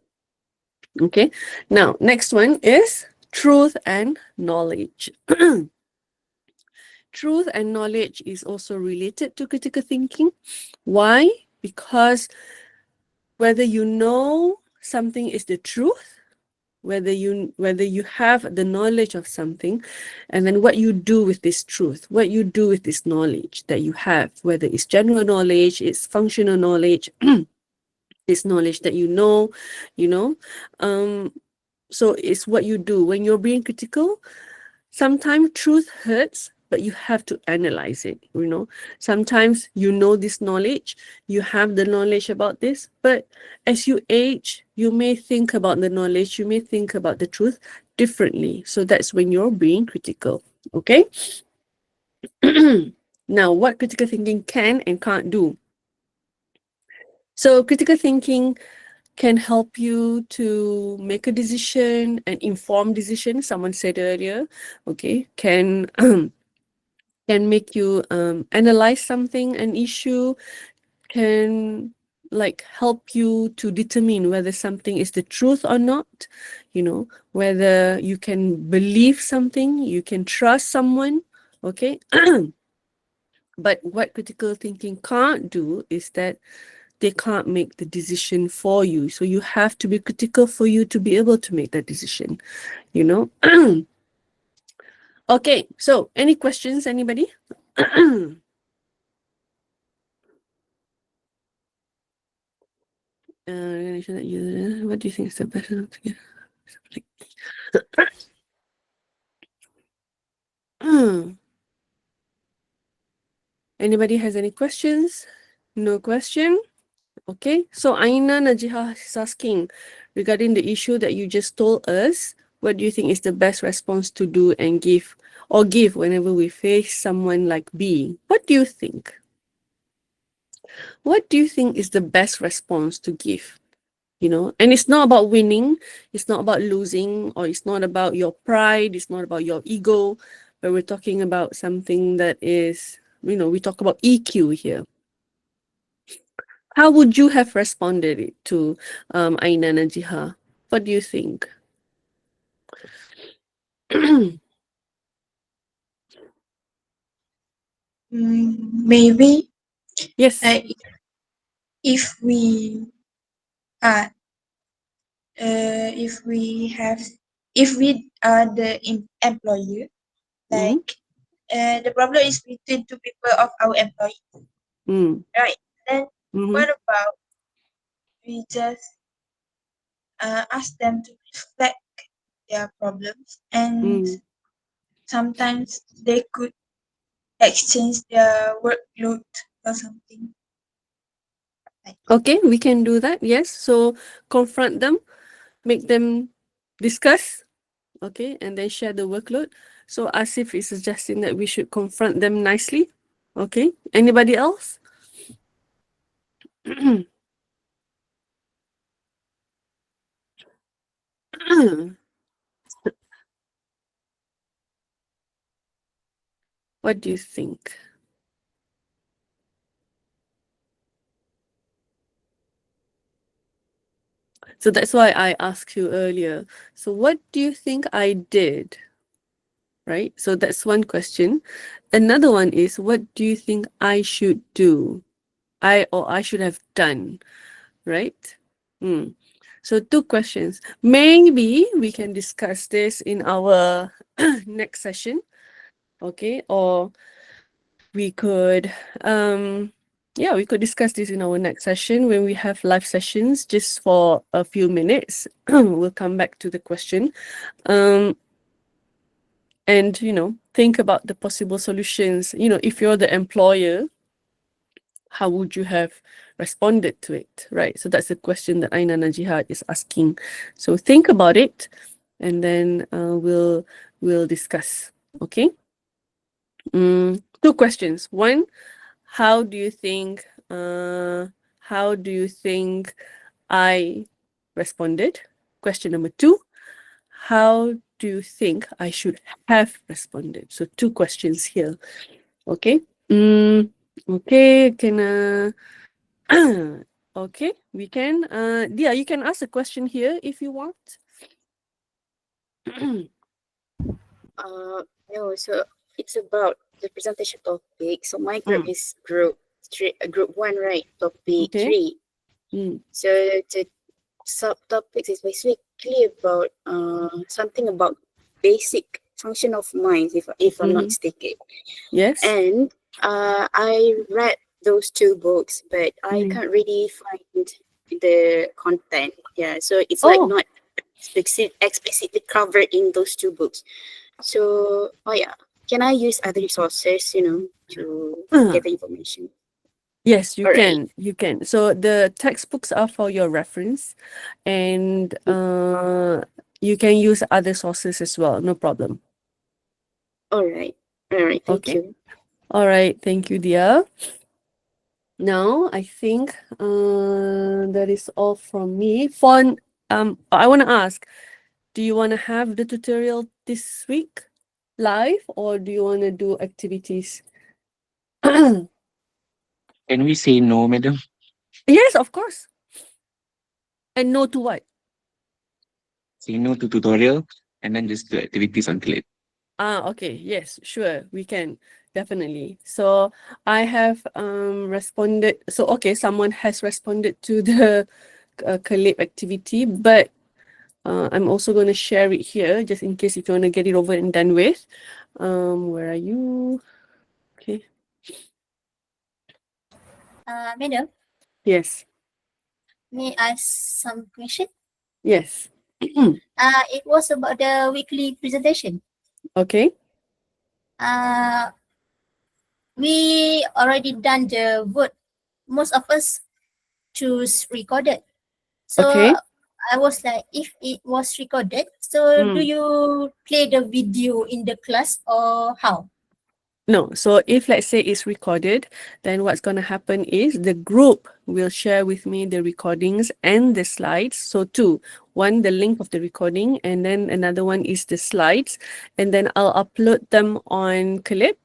Okay, now, next one is truth and knowledge. Truth and knowledge is also related to critical thinking. Why? Because whether you know something is the truth, whether you have the knowledge of something, and then what you do with this truth, what you do with this knowledge that you have, whether it's general knowledge, it's functional knowledge, it's knowledge that you know, so it's what you do when you're being critical. Sometimes truth hurts, but you have to analyze it, you know. Sometimes you know this knowledge, you have the knowledge about this, but as you age, you may think about the knowledge, you may think about the truth differently. So that's when you're being critical, okay? Now, what critical thinking can and can't do? So critical thinking can help you to make a decision, an informed decision, someone said earlier, okay, can make you analyze something, an issue, can like help you to determine whether something is the truth or not, you know, whether you can believe something, you can trust someone, okay? But what critical thinking can't do is that they can't make the decision for you. So you have to be critical for you to be able to make that decision, you know? Okay, so any questions, anybody? What do you think is the best? Anybody has any questions? No question? Okay, so Aina Najiha is asking regarding the issue that you just told us, what do you think is the best response to do and give whenever we face someone like B? What do you think? What do you think is the best response to give? You know, and it's not about winning, it's not about losing, or it's not about your pride, it's not about your ego, but we're talking about something that is, you know, we talk about EQ here. How would you have responded to Aina Najiha? What do you think? Maybe Yes. like if we are if we are the employer, like the problem is between two people of our employee, right? Then what about we just ask them to reflect their problems, and sometimes they could exchange their workload or something. Okay, we can do that. Yes. So confront them, make them discuss, okay, and then share the workload. So Asif is suggesting that we should confront them nicely. Okay, anybody else? What do you think? So that's why I asked you earlier. So what do you think I did? Right? So that's one question. Another one is, what do you think I should do? I should have done, right? So 2 questions. Maybe we can discuss this in our next session. Okay, or we could we could discuss this in our next session when we have live sessions just for a few minutes. We'll come back to the question. And think about the possible solutions. If you're the employer, how would you have responded to it, right? So that's the question that Aina Najihad is asking. So think about it, and then we'll discuss. Okay. 2 questions. One, how do you think I responded? Question number 2, how do you think I should have responded? So 2 questions here. Okay. Okay, okay, we can Dia, you can ask a question here if you want. No, so it's about the presentation topic. So my group is group 1, right? Topic Okay. 3. So the subtopics is basically about something about basic function of minds, if I'm not mistaken. Yes. And I read those 2 books, but I can't really find the content. Yeah, so it's like not explicitly covered in those 2 books. So, can I use other resources, to get the information? Yes, you Alright. can. You can. So the textbooks are for your reference, and you can use other sources as well. No problem. Alright. Thank Okay. you. All right. Thank you, Dia. Now I think that is all from me. I want to ask, do you want to have the tutorial this week live, or do you want to do activities? Can we say no, madam? Yes, of course. And no to what? Say no to tutorial and then just do activities until it. Okay. Yes, sure. We can definitely. So I have responded. So okay, someone has responded to the collab activity, but I'm also going to share it here just in case if you want to get it over and done with. Where are you? Okay. Madam, Yes. may I ask some question? Yes. It was about the weekly presentation. Okay. We already done the vote. Most of us choose recorded. So Okay. I was like, if it was recorded, so do you play the video in the class or how? No, so if let's say it's recorded, then what's going to happen is the group will share with me the recordings and the slides. So 2, one, the link of the recording, and then another one is the slides, and then I'll upload them on Clip.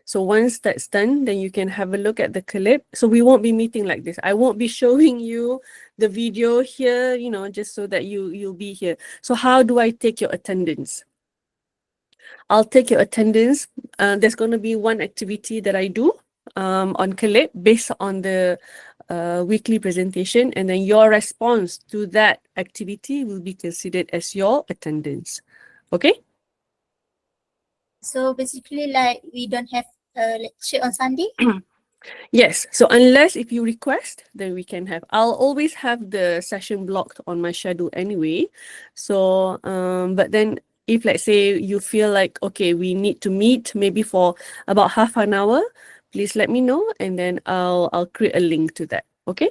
So once that's done, then you can have a look at the clip. So we won't be meeting like this. I won't be showing you the video here, just so that you'll be here. So how do I take your attendance? I'll take your attendance. There's going to be one activity that I do on Clip based on the weekly presentation, and then your response to that activity will be considered as your attendance. Okay? So basically, like we don't have a lecture on Sunday. Yes. So unless if you request, then we can have. I'll always have the session blocked on my schedule anyway. So, but then if let's say you feel like, okay, we need to meet maybe for about half an hour, please let me know, and then I'll create a link to that. Okay?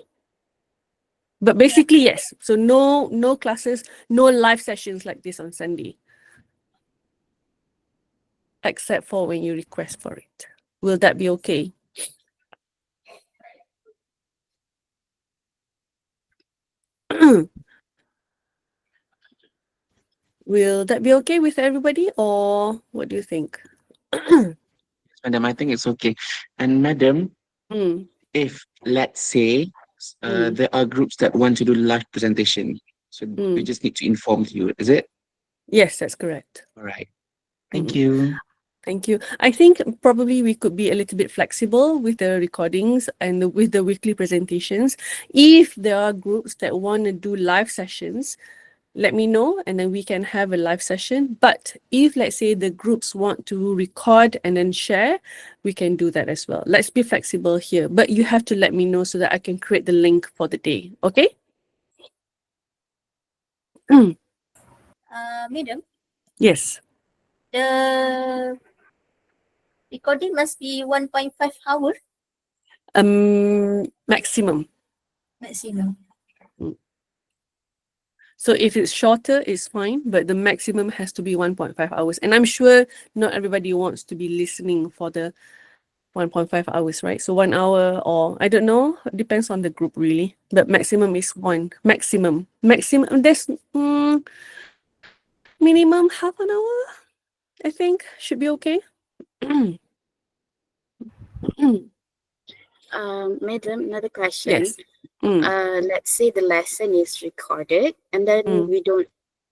But basically, yes. So no classes, no live sessions like this on Sunday. Except for when you request for it. Will that be okay? Will that be okay with everybody, or what do you think? Madam, I think it's okay. And madam, Mm, if let's say Mm. there are groups that want to do live presentation, so we Mm. just need to inform you, is it? Yes, that's correct. All right. Thank Mm. you. Thank you. I think probably we could be a little bit flexible with the recordings and with the weekly presentations. If there are groups that want to do live sessions, let me know and then we can have a live session. But if, let's say, the groups want to record and then share, we can do that as well. Let's be flexible here. But you have to let me know so that I can create the link for the day. Okay? Madam, Yes. the recording must be 1.5 hours Maximum. maximum. So if it's shorter, it's fine, but the maximum has to be 1.5 hours. And I'm sure not everybody wants to be listening for the 1.5 hours, right? So 1 hour, or I don't know, depends on the group really. But maximum is one. Maximum. There's minimum half an hour, I think, should be okay. Madam, another question. Yes. Mm. Let's say the lesson is recorded and then Mm. we don't,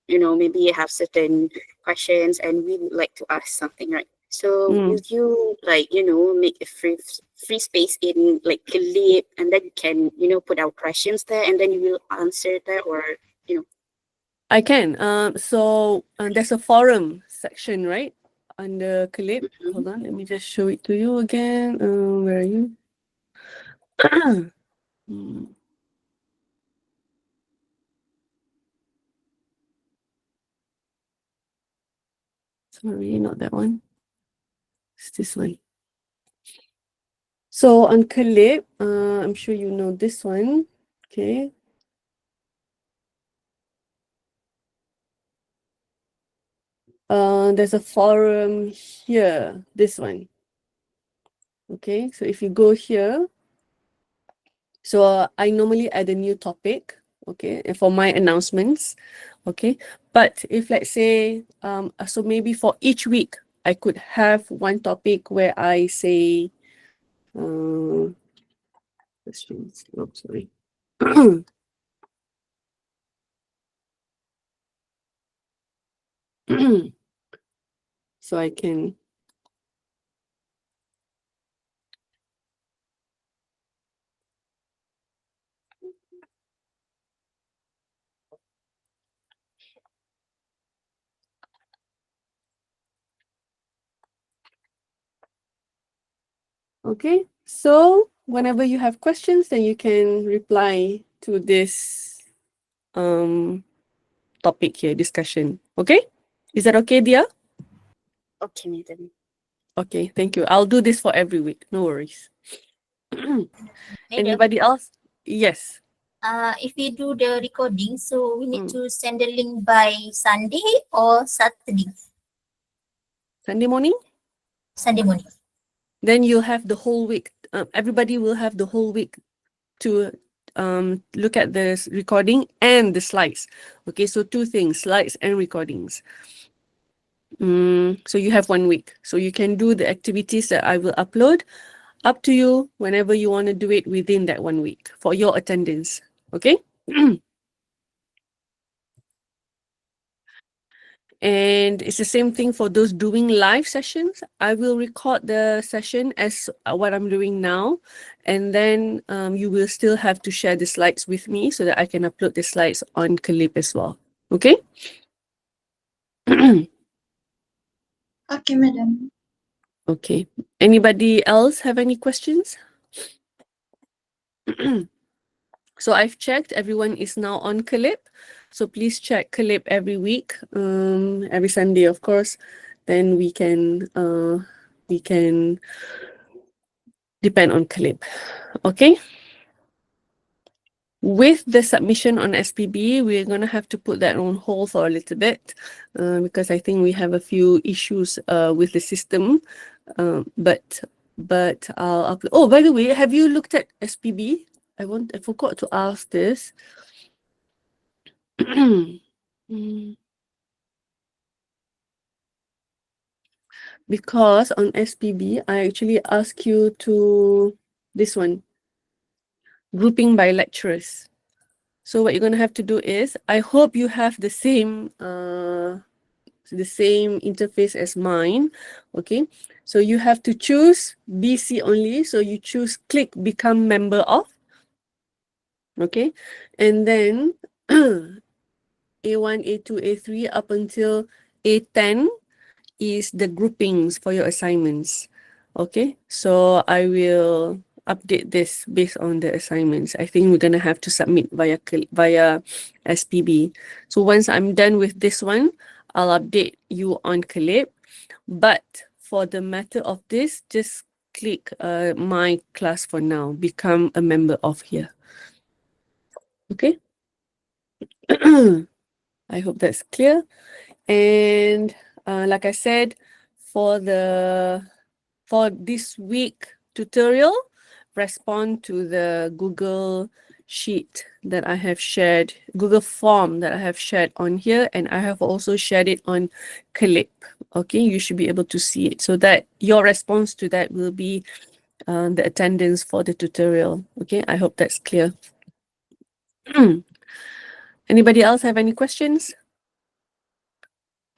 maybe have certain questions and we would like to ask something, right? So will you make a free space in like Clip and then you can, put our questions there and then you will answer there or, I can. So there's a forum section, right? Under Clip. Mhm. Hold on, let me just show it to you again. Where are you? Mm. Sorry, not that one. It's this one. So on Clip, I'm sure you know this one. Okay. There's a forum here, this one. Okay, so if you go here, so I normally add a new topic, okay, and for my announcements, okay. But if let's say, so maybe for each week, I could have one topic where I say, questions. Oh, sorry. So I can. Okay, so whenever you have questions, then you can reply to this topic here, discussion. Okay, is that okay, Dia? Okay, madam. Okay, thank you. I'll do this for every week. No worries. Madam, Anybody else? Yes. if we do the recording, so we need Mm. to send the link by Sunday or Saturday. Sunday morning? Sunday morning. Then you'll have the whole week. Everybody will have the whole week to look at this recording and the slides. Okay, so two things, slides and recordings. So you have 1 week. So you can do the activities that I will upload. Up to you whenever you want to do it within that 1 week for your attendance. Okay? And it's the same thing for those doing live sessions. I will record the session as what I'm doing now. And then you will still have to share the slides with me so that I can upload the slides on Clip as well. Okay? Okay, madam. Okay. Anybody else have any questions? So I've checked, everyone is now on Clip. So please check Clip every week, every Sunday, of course. Then we can depend on Clip. Okay? With the submission on SPB, we're going to have to put that on hold for a little bit because I think we have a few issues with the system. But I'll upload. Oh, by the way, have you looked at SPB? I forgot to ask this. Because on SPB, I actually ask you to this one, grouping by lecturers. So what you're going to have to do is, I hope you have the same interface as mine. Okay, so you have to choose BC only. So you choose click become member of. Okay, and then A1, A2, A3 up until A10 is the groupings for your assignments. Okay, so I will update this based on the assignments. I think we're gonna have to submit via SPB. So once I'm done with this one, I'll update you on Caleb. But for the matter of this, just click my class for now. Become a member of here. Okay. I hope that's clear. And like I said, for this week tutorial, respond to the Google sheet that I have shared, Google form that I have shared on here, and I have also shared it on Clip. Okay, you should be able to see it. So that your response to that will be the attendance for the tutorial. Okay, I hope that's clear. Anybody else have any questions?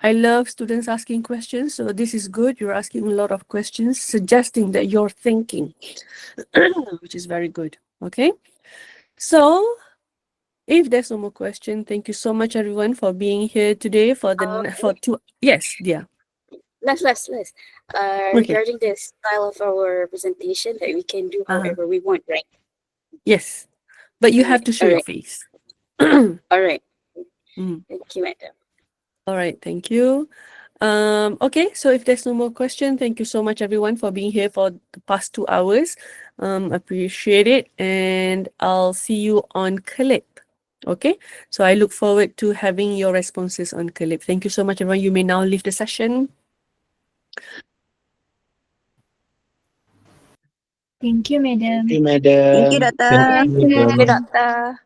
I love students asking questions, so this is good. You're asking a lot of questions, suggesting that you're thinking, which is very good. Okay, so if there's no more question, thank you so much, everyone, for being here today for two. Yes, dear. Last. Okay. Regarding the style of our presentation, that we can do however we want, right? Yes, but you have to show your Alright. face. All right. Mm. Thank you, madam. All right, thank you. Okay, so if there's no more question, thank you so much, everyone, for being here for the past 2 hours. Appreciate it, and I'll see you on Clip. Okay, so I look forward to having your responses on Clip. Thank you so much, everyone. You may now leave the session. Thank you, madam. Thank you, madam. Thank you, Thank you, madam. Doctor.